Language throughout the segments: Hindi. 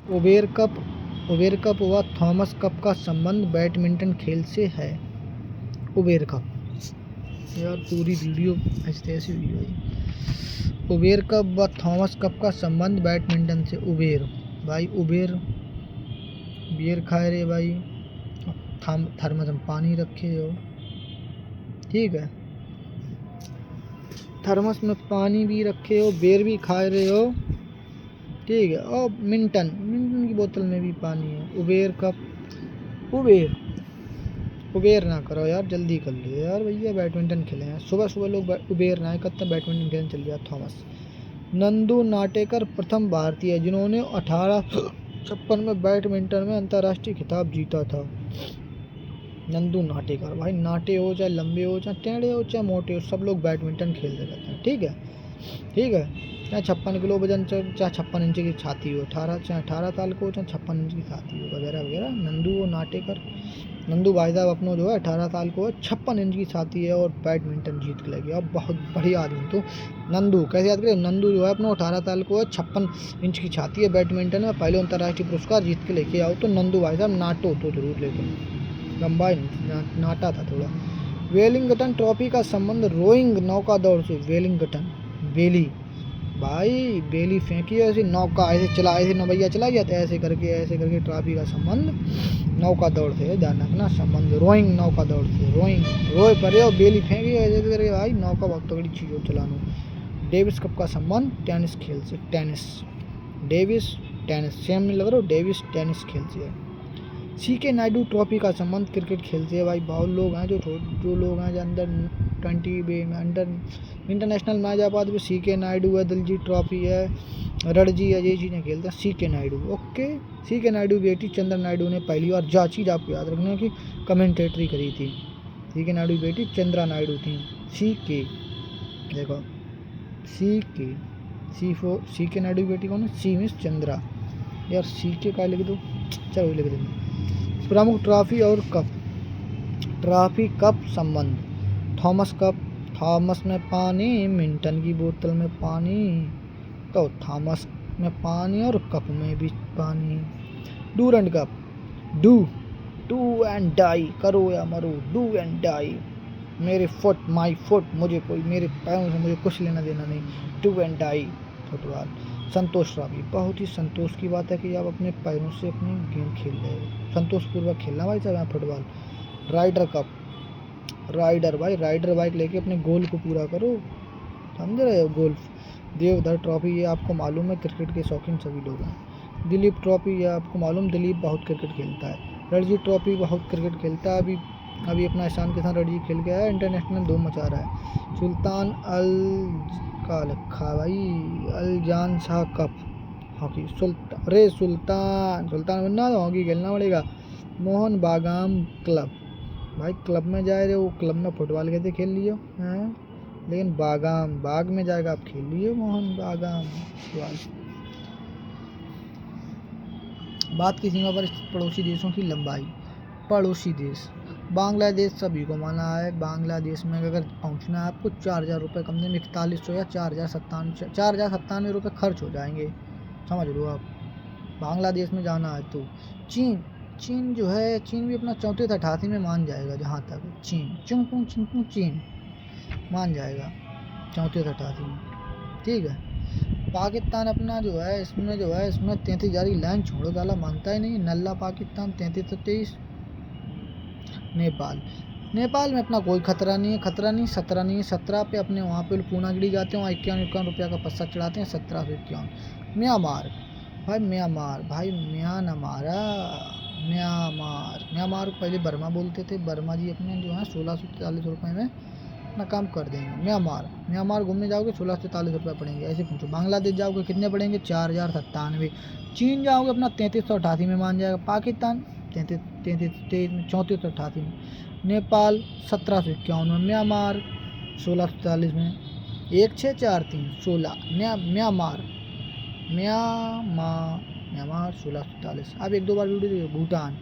उबेर कप व थॉमस कप का संबंध बैडमिंटन खेल से है। उबेर कप, यार पूरी वीडियो ऐसी वीडियो है। उबेर कप व थॉमस कप का संबंध बैडमिंटन से। उबेर भाई, उबेर बियर खाए रे भाई, थर्मस में पानी रखे हो, ठीक है, थर्मस में पानी भी रखे हो, बियर भी खा रहे हो, ठीक है, और मिंटन की बोतल में भी पानी है। उबेर कप, उबेर ना करो यार, जल्दी कर लो यार भैया, बैडमिंटन खेले हैं सुबह सुबह लोग, उबेर ना करते, बैडमिंटन खेलने चल गया। थॉमस नंदू नाटेकर प्रथम भारतीय जिन्होंने 1856 में बैडमिंटन में अंतर्राष्ट्रीय खिताब जीता था। नंदू नाटेकर, भाई नाटे हो चाहे लंबे हो चाहे टेढ़े हो चाहे मोटे हो, सब लोग बैडमिंटन खेलते रहते हैं, ठीक है, ठीक है। चाहे 56 किलो वजन, चाहे 56 इंच की छाती हो, चाहे 18 साल को, चाहे 56 इंच की छाती हो, वगैरह वगैरह। नंदू और नाटेकर, नंदू भाई साहब अपनों जो है 18 साल को है, 56 इंच की छाती है और बैडमिंटन जीत के लगे। अब बहुत बढ़िया आदमी। तो नंदू कैसे याद करें, नंदू जो है अपना 18 साल को है, 56 इंच की छाती है, बैडमिंटन में पहले अंतर्राष्ट्रीय पुरस्कार जीत के लेके आओ। तो नंदू भाई साहब नाटो तो जरूर, लेकिन लंबाई नाटा था थोड़ा। वेलिंगटन ट्रॉफी का संबंध रोइंग नौका दौड़ से। वेलिंगटन, बेली भाई, बेली फेंकी ऐसी नौका, ऐसे चला, ऐसे नौबैया चला गया था, ऐसे करके ट्रॉफी का संबंध नौका दौड़ से, ध्यान रखना संबंध रोइंग नौका दौड़ से। रोइंग रोए परे और बेली फेंकी ऐसे करके, भाई नौका बहुत तगड़ी चीज हो चलाना। डेविस कप का संबंध टेनिस खेल से। टेनिस, डेविस टेनिस सेम नहीं लग रहा, डेविस टेनिस खेल से है। सीके नायडू ट्रॉफी का संबंध क्रिकेट खेल से है। भाई बहुत लोग हैं जो लोग हैं जो अंडर 20 में, अंडर इंटरनेशनल मैच आ पाते, सीके नायडू है, दिलजीत ट्रॉफी है, रणजी है, ये चीज़ें खेलते हैं C K Nayudu. Okay, C K Nayudu बेटी चंद्र नायडू ने पहली बार चीज़ आपको याद रखना की कमेंटेटरी करी थी। सीके नायडू बेटी चंद्रा नायडू थी। सीके, देखो सीके, सीके नायडू बेटी कौन है, सी मिस चंद्रा, यार सीके का लिख दो, चलो लिख देंगे। प्रमुख ट्रॉफी और कप, ट्रॉफी कप संबंध, थॉमस कप, थॉमस में पानी, मिंटन की बोतल में पानी, तो थॉमस में पानी और कप में भी पानी। Durand cup, do and die, करो या मरो, डू एंड डाई, मेरे फुट माई फुट, मुझे कोई, मेरे पैरों से मुझे कुछ लेना देना नहीं, do and die football. Santosh trophy, बहुत ही संतोष की बात है कि आप अपने पैरों से अपनी गेम खेल रहे हो, संतोषपूर्वक खेलना भाई साहब यहाँ फुटबॉल। राइडर कप, राइडर भाई, राइडर बाइक लेके अपने गोल को पूरा करो, समझ रहे हो, गोल्फ। देवधर ट्रॉफी, ये आपको मालूम है, क्रिकेट के शौकीन सभी लोग हैं। दिलीप ट्रॉफी, ये आपको मालूम, दिलीप बहुत क्रिकेट खेलता है। रणजी ट्रॉफी, बहुत क्रिकेट खेलता है, अभी अपना ईशान के साथ रणजी खेल गया है, इंटरनेशनल धूम मचा रहा है। सुल्तान अल का लिखा भाई, अल जान शाह कप हॉकी, सुल्तान बनना तो हॉकी खेलना पड़ेगा। मोहन बागान क्लब, भाई क्लब में जाए रहे हो, क्लब में फुटबॉल कैसे खेल लियो हैं, लेकिन बाग में जाएगा आप खेल लिए मोहन बागान फुटबॉल। बात की सीमा पर पड़ोसी देशों की लंबाई। पड़ोसी देश, बांग्लादेश सभी को माना है। बांग्लादेश में अगर पहुंचना है आपको 4000 रुपये कम से कम 4100 या 4097 रुपये खर्च हो जाएंगे, समझ लो आप, बांग्लादेश में जाना है तो। चीन जो है, चीन भी अपना 34-88 में मान जाएगा, जहाँ तक चीन मान जाएगा 34-88 में, ठीक है। पाकिस्तान अपना जो है, इसमें 33,000 की लाइन छोड़ो डाला, मानता ही नहीं, नल्ला पाकिस्तान 3323। नेपाल में अपना कोई खतरा नहीं है, 17 पे अपने वहाँ पे पूनागिरी जाते हैं, वहाँ 51 रुपया का पस्सा चढ़ाते हैं, 1751। म्यांमार को पहले बर्मा बोलते थे, बर्मा जी अपने जो है 1643 रुपये में अपना काम कर देंगे। म्यांमार घूमने जाओगे 1643 रुपये पड़ेंगे, ऐसे पूछो। बांग्लादेश जाओगे कितने पड़ेंगे, 4097। चीन जाओगे अपना 3388 में मान जाएगा। पाकिस्तान 33 में, 3488 में। नेपाल 1751 में। म्यांमार 1643 में, 1643 16। म्यांमार 1643। अब 1-2 बार वीडियो देखिए। भूटान,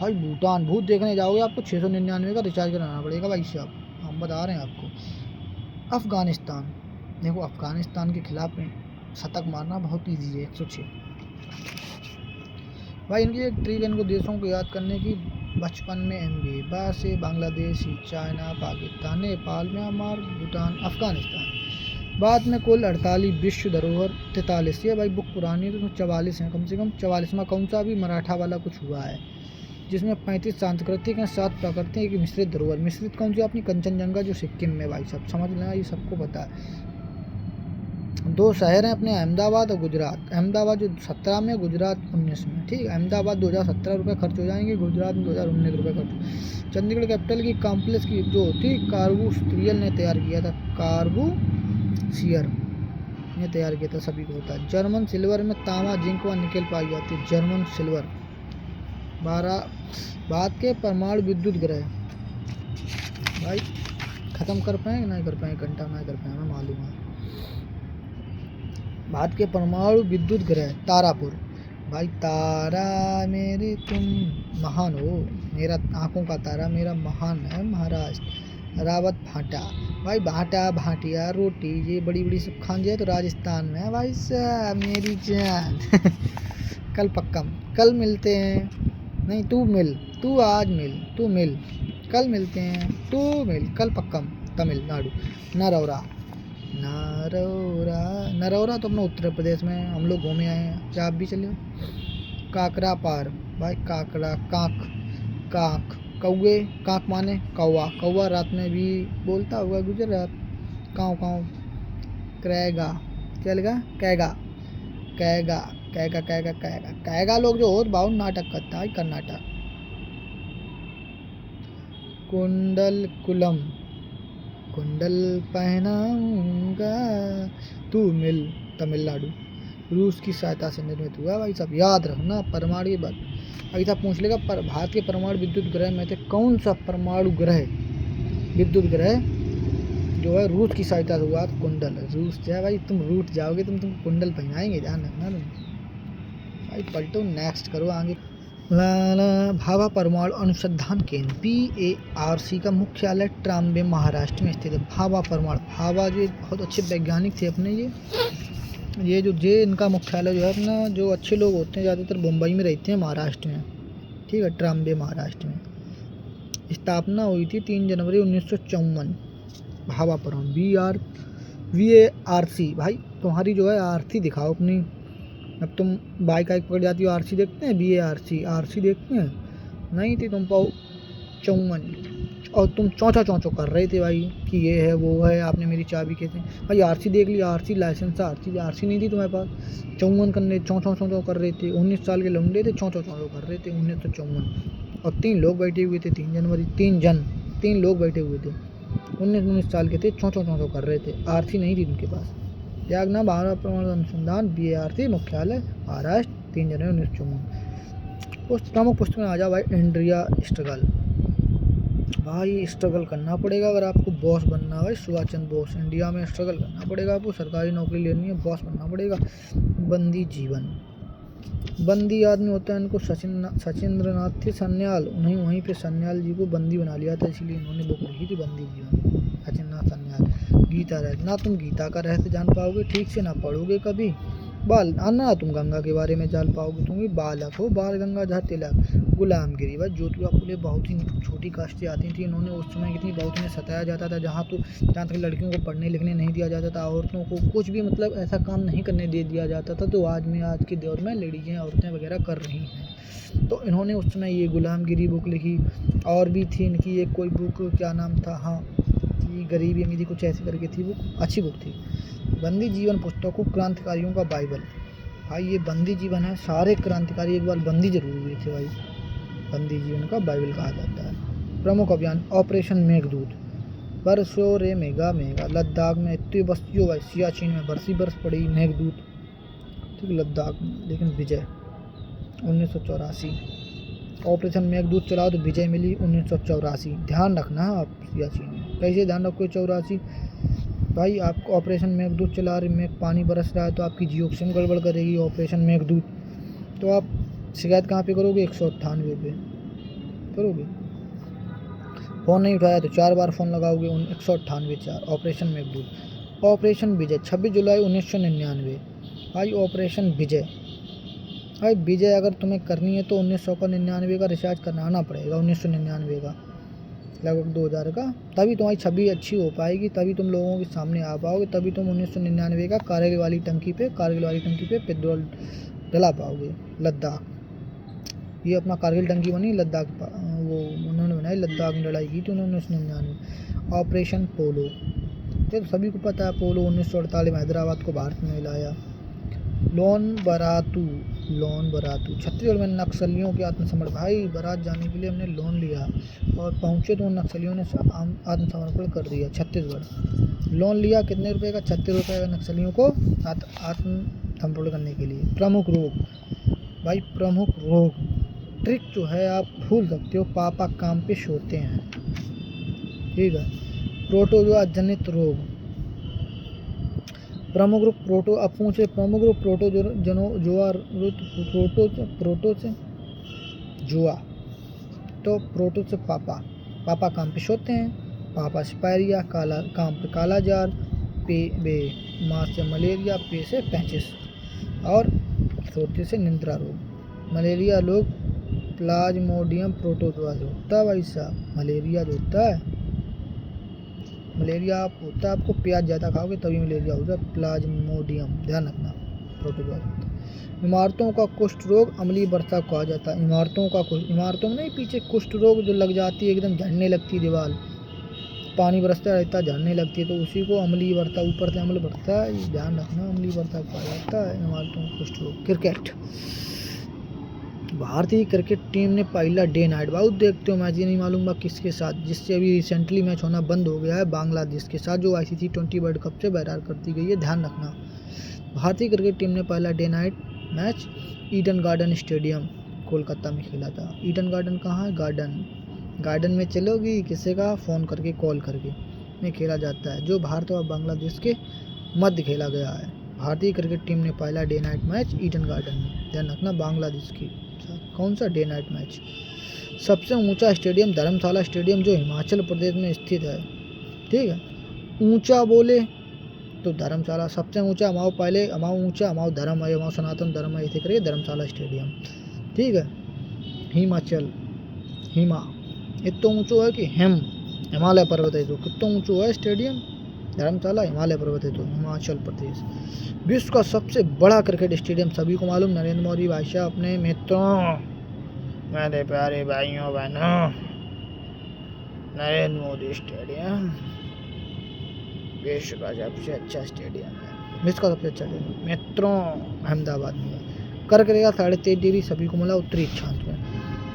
भाई भूटान, भूत देखने जाओगे आपको 699 का रिचार्ज कराना पड़ेगा भाई साहब, हम बता रहे हैं आपको। अफ़गानिस्तान, देखो अफ़गानिस्तान के खिलाफ में शतक मारना बहुत ईजी है, 106। भाई इनकी एक ट्रिक है इनको देशों को याद करने की। बचपन में MBA, बाद से बांग्लादेश, चाइना, पाकिस्तान, नेपाल, म्यांमार, भूटान, अफगानिस्तान। बाद में कुल 48 विश्व धरोहर 43। ये भाई बुक पुरानी है तो 44 है, कम से कम 44वां कौन सा भी मराठा वाला कुछ हुआ है, जिसमें 35 सांस्कृतिक हैं, 7 प्राकृतिक, एक मिश्रित धरोहर। मिश्रित कौन सी अपनी कंचनजंगा जो सिक्किम में, भाई सब समझ लेना, ये सबको पता है। 2 शहर हैं अपने, अहमदाबाद और गुजरात। अहमदाबाद जो 17 में, गुजरात 19 में। ठीक है, अहमदाबाद 2017 रुपये खर्च हो जाएंगे, गुजरात में 2019 रुपये खर्च। चंडीगढ़ कैपिटल की कॉम्प्लेक्स की जो होती कार्बोसियल ने तैयार किया था, कार्बोसियर ने तैयार किया था, सभी को होता है। जर्मन सिल्वर में तांबा, जिंक व निकेल पाई जाती है, जर्मन सिल्वर। 12 भारत के परमाणु विद्युत ग्रह, भाई ख़त्म कर पाएंगे नहीं कर पाएंगे, घंटा नहीं कर पाएंगे, मालूम है। भारत के परमाणु विद्युत ग्रह तारापुर। भाई तारा मेरे तुम महान हो, मेरा आंखों का तारा मेरा महान है महाराष्ट्र। रावत भाटा, भाई भाटा भाटिया रोटी ये बड़ी बड़ी सब खान जाए तो राजस्थान में है भाई साहब मेरी जान। कल पक्कम, कल मिलते हैं, नहीं तू मिल, तू आज मिल, तू मिल, कल मिलते हैं, तू मिल, कल पक्कम। तमिलनाडु। नरौरा, नरौरा, नरौरा तो अपना उत्तर प्रदेश में, हम लोग घूमे आए हैं, क्या आप भी चले। काकरा पार, भाई काकड़ा, काक, काक, कौए, काक माने कौवा, कौवा रात में भी बोलता हुआ गुजरात। काँव काँव, क्रेगा, क्या लगा, कैगा, कैगा, कैगा, कैगा, कैगा, कैगा लोग जो होत बाउन नाटक करता है कर्नाटक। कुंडल कुलम, कुंडल पहनाऊंगा, तू मिल, तमिलनाडु। रूस की सहायता से निर्मित हुआ, भाई सब याद रखना। परमाणु बात अभी था पूछ लेगा, पर भारत के परमाणु विद्युत ग्रह में से कौन सा परमाणु ग्रह विद्युत ग्रह जो है रूस की सहायता से हुआ? कुंडल। रूस जो है भाई, तुम रूठ जाओगे, तुम कुंडल पहनाएंगे, ध्यान रखना तुम भाई। पलटो, नेक्स्ट करो आगे। भाभा परमाणु अनुसंधान केंद्र BARC का मुख्यालय ट्राम्बे महाराष्ट्र में स्थित है। भाभा परमाणु, भाभा जो बहुत अच्छे वैज्ञानिक थे अपने, ये जो इनका मुख्यालय जो है अपना, जो अच्छे लोग होते हैं ज़्यादातर मुंबई में रहते हैं, महाराष्ट्र में। ठीक है, ट्राम्बे महाराष्ट्र में। स्थापना हुई थी 3 जनवरी 1954। भाभा परमाणु BARC। भाई तुम्हारी जो है आरसी दिखाओ अपनी। अब तुम बाइक आइक पकड़ जाती हो, आरसी देखते हैं, BARC आरसी देखते हैं, नहीं थी तुम पाओ 54, और तुम चौंचा चौंचो कर रहे थे भाई कि ये है वो है, आपने मेरी चाबी कहते हैं भाई। आरसी देख लिया, आरसी लाइसेंस, आरसी नहीं थी तुम्हारे पास, 54 करने चौंचो चौंचो कर रहे थे। 19 साल के लौंडे थे, चौंचो चौंचो कर रहे थे 1954। और 3 लोग बैठे हुए थे, 3 जनवरी, 3 लोग बैठे हुए थे, 19 साल के थे, चौंचो चौंचो कर रहे थे, आरसी नहीं थी उनके पास। त्यागना भाभा परमाणु अनुसंधान BARC मुख्यालय महाराष्ट्र, 3 जनवरी 1954। प्रमुख पुस्तक में आ जाओ भाई। इंडिया स्ट्रगल, भाई स्ट्रगल करना पड़ेगा अगर आपको बॉस बनना है भाई। सुभाष चंद्र बोस, इंडिया में स्ट्रगल करना पड़ेगा आपको, सरकारी नौकरी लेनी है, बॉस बनना पड़ेगा। बंदी जीवन, बंदी आदमी होता है, इनको सचिंद्र नाथ थे सन्याल, उन्हें वहीं पे सन्याल जी को बंदी बना लिया था, इसलिए इन्होंने बुक लिखी थी बंदी जीवन, सचिंद्र नाथ सन्याल। गीता रहस्य, ना तुम गीता का रहस्य जान पाओगे ठीक से, ना पढ़ोगे कभी। बाल ना तुम गंगा के बारे में जान पाओगे, तुम भी बालक हो। बाल गंगाधर तिलक। गुलामगिरी, भाई ज्योतिबा फुले बहुत ही छोटी कास्ट से आती थी, इन्होंने उस समय कितनी बहुत इन्हें सताया जाता था, जहाँ तक लड़कियों को पढ़ने लिखने नहीं दिया जाता था, औरतों को कुछ भी मतलब ऐसा काम नहीं करने दे दिया जाता था, तो आज के दौर में लेडीज़ें औरतें वगैरह कर रही हैं। तो इन्होंने उस समय ये गुलामगिरी बुक लिखी। और भी थी इनकी एक कोई बुक, क्या नाम था, हाँ गरीबी अमीरी कुछ ऐसी करके थी, बुक अच्छी बुक थी। बंदी जीवन पुस्तकों, क्रांतिकारियों का बाइबल, भाई ये बंदी जीवन है, सारे क्रांतिकारी एक बार बंदी जरूर हुए थे भाई, बंदी जीवन का बाइबल कहा जाता है। प्रमुख अभियान ऑपरेशन मेघदूत, बरसों रे मेगा मेगा, लद्दाख में इतनी बस्तियों भाई, सियाचिन में बर्फ पड़ी, मेघदूत ठीक लद्दाख में, लेकिन विजय 1984। ऑपरेशन मेघदूत चलाओ तो विजय मिली 1984, ध्यान रखना आप सियाचिन में। कैसे ध्यान रखो 84 भाई, आपको ऑपरेशन मेघदूत चला रहे, मेघ पानी बरस रहा है तो आपकी जियो सिम गड़बड़ करेगी ऑपरेशन मेघदूत, तो आप शिकायत कहाँ पे करोगे? 198 पे करोगे। फ़ोन नहीं उठाया तो 4 बार फ़ोन लगाओगे, 198 4। ऑपरेशन मेघदूत। ऑपरेशन विजय 26 जुलाई 1999 भाई, ऑपरेशन विजय भाई विजय अगर तुम्हें करनी है तो 1999 का रिचार्ज कराना पड़ेगा, 1999 का, लगभग 2000 का, तभी तुम्हारी छवि अच्छी हो पाएगी, तभी तुम लोगों के सामने आ पाओगे, तभी तुम 1999 का कारगिल वाली टंकी पे पेट्रोल डला पाओगे। लद्दाख, ये अपना कारगिल टंकी बनी लद्दाख, वो उन्होंने बनाई, लद्दाख में लड़ाई की थी उन्होंने 1999। ऑपरेशन पोलो, तो सभी को पता है पोलो 1948 में हैदराबाद को भारत में लाया। लोन बरातू छत्तीसगढ़ में नक्सलियों के आत्मसमर्पण, भाई बारात जाने के लिए हमने लोन लिया और पहुंचे तो नक्सलियों ने आत्मसमर्पण कर दिया। छत्तीसगढ़ लोन लिया कितने रुपए का, 36 रुपये का, नक्सलियों को आत्मसमर्पण करने के लिए। प्रमुख रोग, भाई प्रमुख रोग ट्रिक जो है आप भूल सकते हो, पापा काम पे सोते हैं, ठीक है। प्रोटोजोआ जनित रोग, प्रमुख रूप प्रोटो, अब पूछे प्रमुख रूप प्रोटोजोआ, तो प्रोटो से पापा काम पे सोते हैं, पापा से पायरिया, काम पे काला जार, माँ से मलेरिया, पे से पेचिस, और सोते से निद्रा रोग। मलेरिया लोग प्लाज्मोडियम प्रोटोजोआ जो होता है भाई साहब, मलेरिया जो होता है, मलेरिया आप होता है आपको प्याज ज़्यादा खाओगे तभी मलेरिया होगा, प्लाज्मोडियम, ध्यान रखना, प्रोटोजोआ। इमारतों का कुष्ठ रोग अम्लीय वर्षा कहा जाता है। इमारतों में नहीं, पीछे कुष्ठ रोग जो लग जाती है, एकदम झड़ने लगती है दीवार, पानी बरसता रहता है झड़ने लगती है, तो उसी को अम्लीय वर्षा, ऊपर से अम्ल बढ़ता है, ध्यान रखना, अम्लीय वर्षा कहा जाता है इमारतों का कुष्ठ रोग। क्रिकेट, भारतीय क्रिकेट टीम ने पहला डे नाइट, बहुत देखते हो मैच, ये नहीं मालूम किसके साथ, जिससे अभी रिसेंटली मैच होना बंद हो गया है, बांग्लादेश के साथ, जो ICC T20 वर्ल्ड कप से बहिरार कर दी गई है, ध्यान रखना। भारतीय क्रिकेट टीम ने पहला day night match Eden garden stadium Kolkata में खेला था। ईडन गार्डन कहाँ है, गार्डन में चलोगी, किसी का फ़ोन करके कॉल करके में खेला जाता है, जो भारत और बांग्लादेश के मध्य खेला गया है। भारतीय क्रिकेट टीम ने पहला day night match Eden garden में, ध्यान रखना, बांग्लादेश की। कौन सा डे नाइट मैच। सबसे ऊंचा स्टेडियम धर्मशाला स्टेडियम, जो हिमाचल प्रदेश में स्थित है, ठीक है। ऊंचा बोले तो धर्मशाला सबसे ऊंचा, हमाओ पहले, हमाओ ऊंचा, हमाओ धर्म है, हमाओ सनातन धर्म है, ऐसे करिए धर्मशाला स्टेडियम, ठीक है। हिमाचल, इतना ऊंचो है कि हिमालय पर्वत है, जो कितना ऊंचो है स्टेडियम, धर्मशाला हिमालय पर्वत है, तो हिमाचल प्रदेश। विश्व का सबसे बड़ा क्रिकेट स्टेडियम सभी को मालूम, नरेंद्र मोदी भाई साहब, अपने मित्रों, मेरे प्यारे भाइयों बहनों, नरेंद्र मोदी स्टेडियम विश्व का सबसे अच्छा स्टेडियम है, विश्व का सबसे अच्छा स्टेडियम मित्रों अहमदाबाद में है। कर्क रेखा 23.5 डिग्री सभी को मिला उत्तरी अक्षांश में।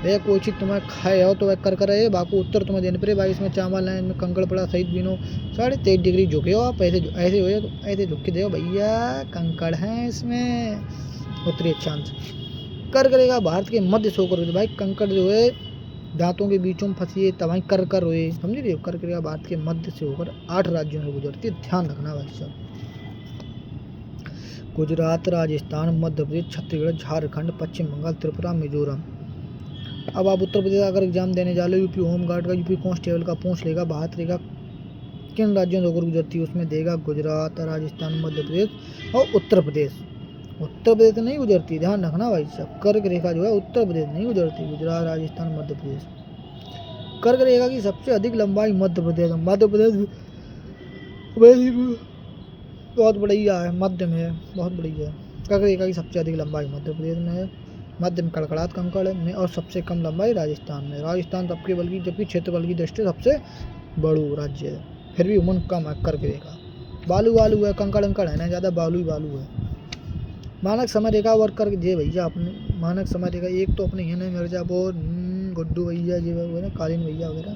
भैया कोई चीज़ तुम्हें खाए हो तो वह कर रहे, बाकी उत्तर तुम्हें देने पड़े भाई, इसमें चावल है, इनमें कंकड़ पड़ा सहित बिनो 23.5 डिग्री झुके हो आप, ऐसे हो तो ऐसे झुक के दे भैया, कंकड़ हैं इसमें, उत्तरी अक्षांश। कर्क रेखा भारत के मध्य से होकर, भाई कंकड़ जो है दांतों के बीचों में फंसी है, तब कर हुए, समझ रहे हो। कर्क रेखा भारत के मध्य से होकर 8 राज्यों में गुजरती है, ध्यान रखना भाई साहब। गुजरात, राजस्थान, मध्य प्रदेश, छत्तीसगढ़, झारखंड, पश्चिम बंगाल, त्रिपुरा, मिजोरम। अब आप उत्तर प्रदेश अगर एग्जाम देने जा रहे हो, यूपी होमगार्ड का, यूपी कांस्टेबल का पूछ लेगा, भारत रेखा किन राज्यों से होकर गुजरती है, उसमें देगा गुजरात, राजस्थान, मध्य प्रदेश और उत्तर प्रदेश। उत्तर प्रदेश नहीं गुजरती, ध्यान रखना भाई साहब, कर्क रेखा जो है उत्तर प्रदेश नहीं गुजरती, गुजरात, राजस्थान, मध्य प्रदेश। कर्क रेखा की सबसे अधिक लंबाई मध्य प्रदेश बहुत बढ़िया है, मध्य में है, बहुत बढ़िया है। कर्क रेखा की सबसे अधिक लंबाई मध्य प्रदेश में है, मध्य में कड़कड़ात कंकड़ में, और सबसे कम लंबाई राजस्थान में। राजस्थान सबके बल्कि जबकि क्षेत्रफल की दृष्टि सबसे बड़ू राज्य है, फिर भी उमन कम है कर्क रेखा। बालू है, कंकड़ है ना ज़्यादा, बालू है। मानक समय रेखा वर्क कर जे भैया अपने मानक समय रेखा, एक तो अपने ये मिर्जापुर, गुड्डू भैया जी ना, कालीन भैया वगैरह,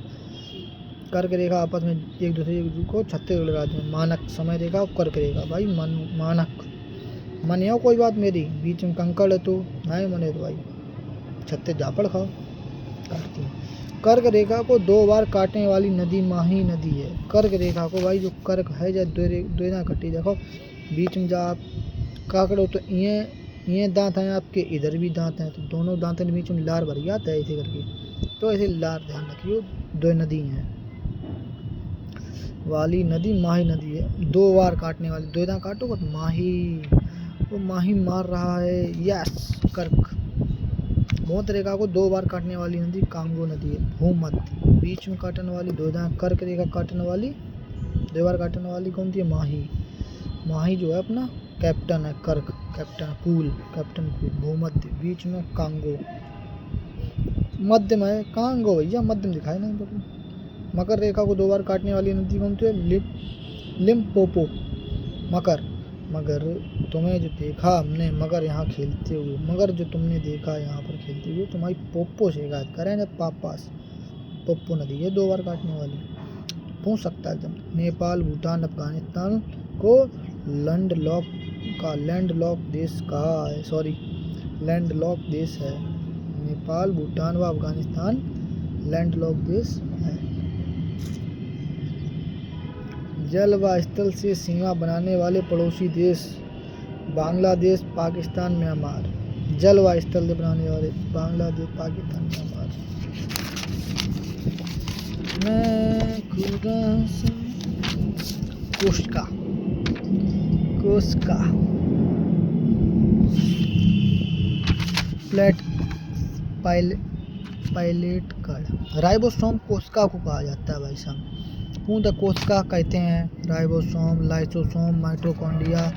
कर्क रेखा आपस में एक दूसरे को छत्तीसगढ़ राज्य में मानक समय रेखा और कर्क रेखा, भाई मानक मने हो, कोई बात मेरी, बीच में कंकड़ है तो नहीं मने तो भाई छत्ते जापड़ खाओ, काटती है। कर्क रेखा को 2 बार काटने वाली नदी माही नदी है। कर्क रेखा को भाई जो कर्क है, जब दो ना कटी, देखो बीच में जब आप काकड़ो तो ये दांत हैं आपके, इधर भी दांत हैं, तो दोनों दांतों के बीच में लार भर जाता है ऐसे करके, तो ऐसे लार ध्यान रखियो, 2 नदी हैं वाली नदी माही नदी है, 2 बार काटने वाली, 2 दांत काटोगे तो माही, वो माही मार रहा है। यस, कर्क। भूमध्य रेखा को 2 बार काटने वाली नदी कांगो नदी है। भूमध्य बीच में काटने वाली 2 दाएं, कर्क रेखा काटने वाली 2 बार काटने वाली कौन सी है? माही। माही जो है अपना कैप्टन है, कर्क कैप्टन कूल, कैप्टन कूल। भूमध्य बीच में कांगो, मध्य में कांगो भैया, मध्य में दिखाई नहीं पड़। मकर रेखा को 2 बार काटने वाली नदी कौन सी है? लिम्पोपो। मकर, मगर तुम्हें जो देखा हमने मगर यहाँ खेलते हुए, मगर जो तुमने देखा यहाँ पर खेलते हुए, तुम्हारी पोपो शिकायत करें जब पापास। पोपो नदी है 2 बार काटने वाली, पूछ सकता है जब। नेपाल, भूटान, अफगानिस्तान को लैंडलॉक देश कहा है। सॉरी, लैंडलॉक देश है। नेपाल, भूटान व अफगानिस्तान लैंडलॉक देश है। जल व स्थल से सीमा बनाने वाले पड़ोसी देश बांग्लादेश, पाकिस्तान, म्यांमार। जल व स्थल से बनाने वाले बांग्लादेश, पाकिस्तान, म्यांमार। मैं खुदा से कोस्का प्लेट पायलेट कार्ड। राइबोसोम कोशिका को कहा जाता है भाई साहब। पूर्ण कोशिका कहते हैं राइबोसोम, लाइसोसोम, माइटोकॉन्ड्रिया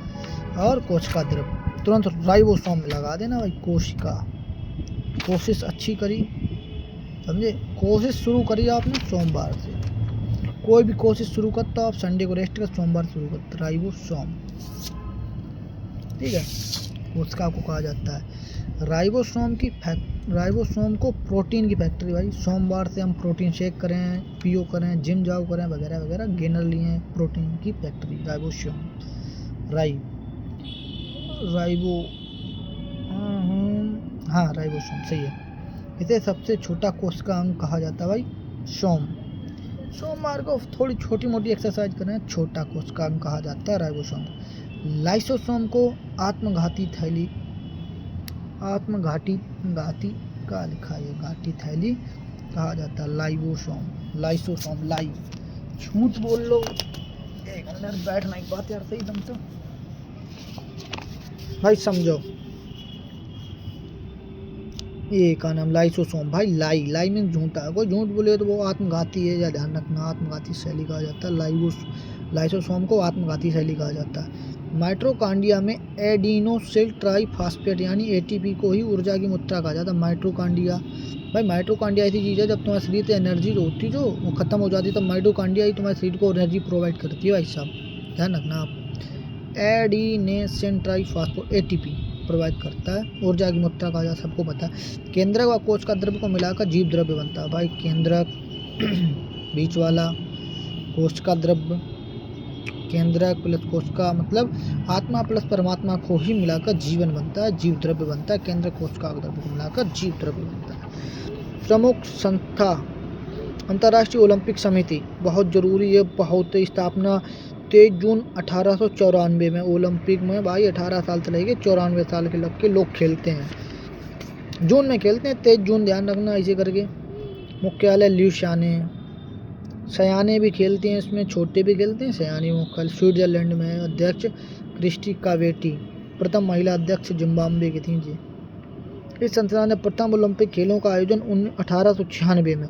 और कोशिका द्रव्य। तुरंत राइबोसोम में लगा देना भाई। कोशिका, कोशिश अच्छी करी, समझे? कोशिश शुरू करी आपने सोमवार से। कोई भी कोशिश शुरू करता आप संडे को रेस्ट कर, सोमवार शुरू करता। राइबोसोम, ठीक है, कोशिका को कहा जाता है। राइबोसोम को प्रोटीन की फैक्ट्री भाई। सोमवार से हम प्रोटीन शेक करें, पियो करें, जिम जाओ करें, वगैरह वगैरह, गेनर लिए प्रोटीन की फैक्ट्री राइबोसोम। राइबोसोम सही है। इसे सबसे छोटा कोशिका अंग कहा जाता है भाई, सोमवार को थोड़ी छोटी मोटी एक्सरसाइज करें, छोटा कोशिका अंग कहा जाता है राइबोसोम। लाइसोसोम को आत्मघाती थैली का लिखा है, घाटी थैली कहा जाता है। लाइसोसोम झूठ बोल लो। एक मिनट बैठना, एक बात यार सही दम से भाई समझो। ये का नाम लाइसोसोम भाई। लाई में झूठा है, कोई झूठ बोले तो वो आत्मघाती है, या ध्यान रखना, आत्मघाती शैली कहा जाता है। लाइसोसोम को आत्मघाती शैली कहा जाता है। माइटोकॉन्ड्रिया में एडिनोसिल ट्राइफॉस्फेट यानी एटीपी को ही ऊर्जा की मात्रा कहा जाता है। माइटोकॉन्ड्रिया ऐसी चीज़ है जब तुम्हारे शरीर से एनर्जी होती जो वो खत्म हो जाती है, तब माइटोकॉन्ड्रिया ही तुम्हारे शरीर को एनर्जी प्रोवाइड करती है भाई साहब, ध्यान रखना आप। एडिनोसिल ट्राइफॉस्फेट एटीपी प्रोवाइड करता है, ऊर्जा की मात्रा कहा जाता है, सबको पता है। केंद्रक व कोशिका द्रव्य को मिलाकर जीव द्रव्य बनता है भाई। केंद्रक बीच वाला, कोशिका द्रव्य, केंद्रक प्लस कोशिका मतलब आत्मा प्लस परमात्मा को ही मिलाकर जीवन बनता है, जीव द्रव्य बनता है। केंद्र कोशिका द्रव्य को मिलाकर जीव द्रव्य बनता है। प्रमुख संस्था अंतर्राष्ट्रीय ओलंपिक समिति, बहुत जरूरी है, बहुत स्थापना 23 जून 1894 में। ओलंपिक में भाई 18 साल से लेके 94 साल के लग के लोग खेलते हैं, जून में खेलते हैं, 23 जून ध्यान रखना ऐसे करके। मुख्यालय ल्यूसियाने। सयाने भी खेलते हैं इसमें, छोटे भी खेलते हैं। सयाने मुख्यालय स्विट्जरलैंड में है। अध्यक्ष क्रिस्टी कावेटी, प्रथम महिला अध्यक्ष जिम्बाब्वे की थी जी। इस संस्था ने प्रथम ओलंपिक खेलों का आयोजन 1896 में,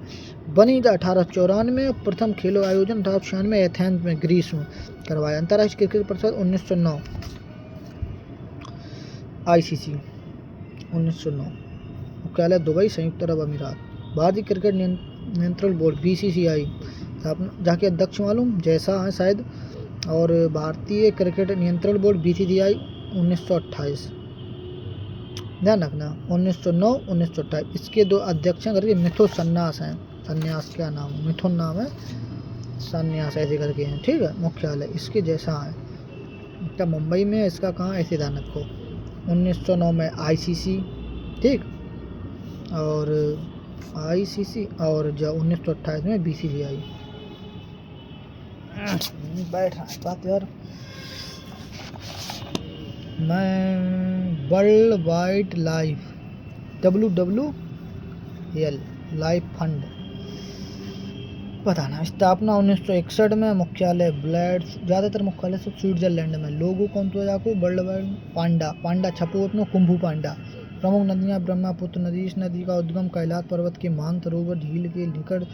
बनी था 1894, प्रथम खेलों का आयोजन 1896 एथेंस में ग्रीस में करवाया। अंतर्राष्ट्रीय क्रिकेट परिषद 1909, ICC 1909, मुख्यालय दुबई, संयुक्त अरब अमीरात। भारतीय क्रिकेट नियंत्रण बोर्ड BCCI, जाके अध्यक्ष मालूम जैसा है शायद। और भारतीय क्रिकेट नियंत्रण बोर्ड BCCI 1928, ध्यान रखना 1909 1928। इसके 2 अध्यक्ष हैं करके मिथुन सन्यास हैं। सन्यास क्या नाम, मिथुन नाम है, सन्यास ऐसे करके हैं, ठीक है। मुख्यालय इसके जैसा है, क्या मुंबई में, इसका कहाँ ऐसे ध्यान रखो। 1909 में ICC, ठीक, और ICC, और जो 1928 में BCCI। बैठ रहा है बात यार। मैं world wide life WWL life fund पता ना। स्थापना 1961 में। मुख्यालय ब्लैड्स, ज़्यादातर मुख्यालय सब स्विट्जरलैंड में। लोगो कौन तो जाको वर्ल्ड पांडा, पांडा छपोत में कुंभू पांडा। प्रमुख नदियाँ ब्रह्मपुत्र नदी, इस नदी का उद्गम कैलाश पर्वत के मानसरोवर झील के निकट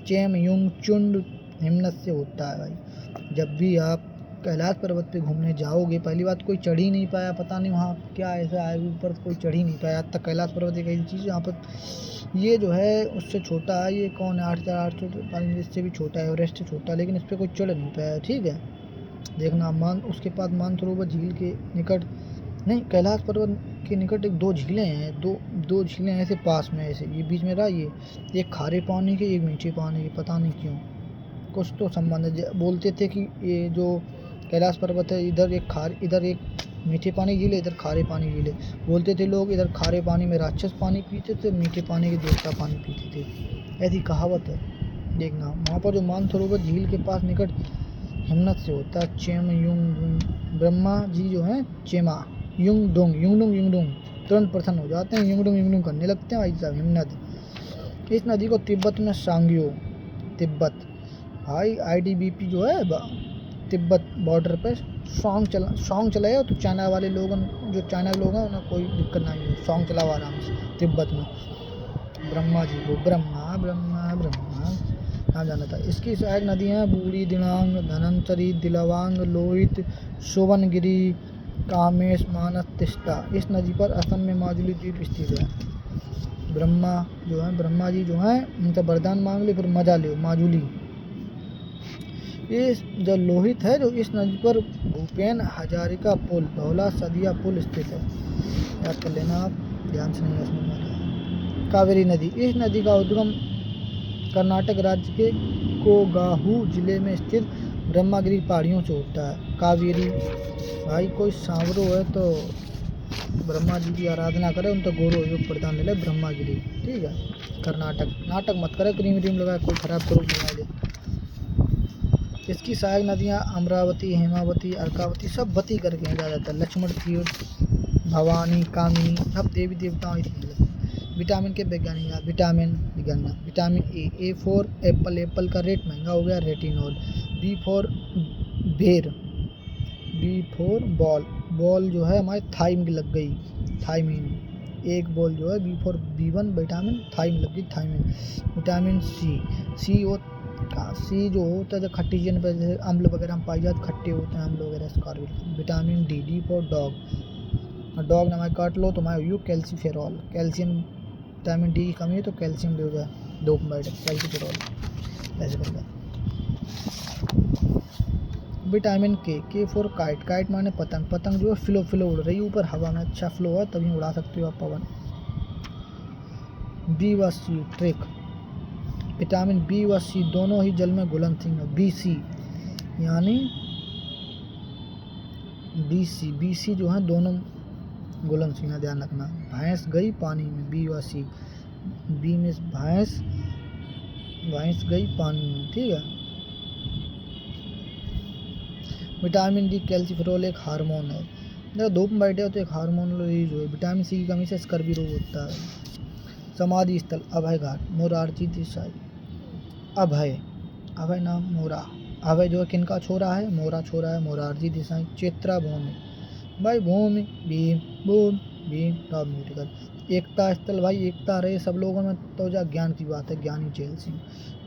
चेम युंग चुंड हिमनद से होता है। भाई जब भी आप कैलाश पर्वत पे घूमने जाओगे, पहली बात कोई चढ़ ही नहीं पाया, पता नहीं वहाँ क्या ऐसा है, ऊपर कोई चढ़ ही नहीं पाया आज तक। कैलाश पर्वत एक ऐसी चीज़ यहाँ पर, ये जो है उससे छोटा है, ये कौन है 8,800, इससे भी छोटा है, एवरेस्ट से छोटा है, लेकिन इस पर कोई चढ़ नहीं पाया। ठीक है, देखना उसके बाद मानसरोवर झील के निकट, नहीं कैलाश पर्वत के निकट एक दो झीलें हैं, दो झीलें ऐसे पास में, ऐसे ये बीच में रहा, ये एक खारे पानी की, एक मीठे पानी की, पता नहीं क्यों कुछ तो संबंध है। बोलते थे कि ये जो कैलाश पर्वत है, इधर एक मीठे पानी झील है, इधर खारे पानी झील है। बोलते थे लोग इधर खारे पानी में राक्षस पानी पीते थे, मीठे पानी के देवता पानी पीते थे, ऐसी कहावत है। देखना वहाँ पर जो मानसरोवर झील के पास निकट हिमनद से होता है चेम युंग। ब्रह्मा जी जो है चेमा युंगडुंग तुरंत प्रसन्न हो जाते हैं, युंगडुंग करने लगते हैं भाई साहब। हिमनद, इस नदी को तिब्बत में सांग्यो, तिब्बत भाई ITBP जो है तिब्बत बॉर्डर पे सॉन्ग चलाया तो चाइना वाले लोग, जो चाइना के लोग हैं उन्हें कोई दिक्कत नहीं है, सॉन्ग चलाओ आराम से तिब्बत में। ब्रह्मा जी को ब्रह्मा ब्रह्मा ब्रह्मा यहाँ जाना था। इसकी सहायक नदियाँ बूढ़ी, दिनांग, धनंतरी, दिलावांग, लोहित, सोवनगिरी, कामेश, मानस, तिस्ता। इस नदी पर असम में माजुली द्वीप स्थित है। ब्रह्मा जी जो हैं उनसे वरदान मांग ले, फिर मजा ले माजुली। इस जो लोहित है, जो इस नदी पर भूपेन हजारिका पुल, धौला सदिया पुल स्थित है, याद कर लेना आप, ध्यान से नहीं सुनना। कावेरी नदी, इस नदी का उद्गम कर्नाटक राज्य के कोगाहू जिले में स्थित ब्रह्मगिरी पहाड़ियों से होता है। कावेरी भाई कोई सांवरो है तो ब्रह्मा जी की आराधना करे, उन तो गोरो योग प्रदान ले ब्रह्मगिरी। ठीक है, कर्नाटक, नाटक मत करे, क्रीम लगा कोई खराब करो लगा ले। इसकी सहायक नदियाँ अमरावती, हेमावती, अर्कावती, सब वती करके हैं ज़्यादातर। लक्ष्मण तीर्थ, भवानी, कामिनी, सब देवी देवताओं की। विटामिन के वैज्ञानिक, विटामिन ए फॉर एप्पल का रेट महंगा हो गया, रेटिनॉल। बी फॉर बेर, बी फॉर बॉल जो है हमारे थाइम की लग गई, थाइमिन, एक बॉल जो है B for B1 vitamin, thyme लग गई, थाइमिन। विटामिन सी जो होता है जो खट्टी चीज़ पर जैसे अम्ल वगैरह पाई जाते, खट्टे होते हैं अम्ल वगैरह, स्कॉर्बिल। विटामिन डी फॉर डॉग ना काट लो तो मैं you calciferol, calcium, vitamin D की कमी है तो कैल्शियम ले जाए, डोपामाइन, कैल्सीफेरॉल ऐसे करके। विटामिन के फॉर काइट माने पतंग जो है फ्लो उड़ रही है ऊपर हवा में, अच्छा फ्लो है तभी उड़ा सकते हो आप पवन। बी व सी ट्रिक, विटामिन बी व सी दोनों ही जल में घुलनशील है। BC यानी BC जो है दोनों घुलनशील है, ध्यान रखना। भैंस गई पानी में, बी व सी, बी में भैंस गई पानी में। ठीक है। विटामिन डी कैल्सीफेरॉल एक हार्मोन है, जब धूप में बैठे हो तो एक हार्मोन रिलीज हो। विटामिन सी की कमी से स्कर्वी रोग होता है। समाधि स्थल अभय घाट, मोरारजी देसाई। अभय नाम, मोरा, अभय जो है किनका छोरा है, मोरा छोरा है, मोरारजी देसाई। चेत्रा भूमि भाई, भूमि भीम टॉप म्यूजिकल। एकता स्थल भाई, एकता रहे सब लोगों में तो जा ज्ञान की बात है, ज्ञानी चेल सिंह।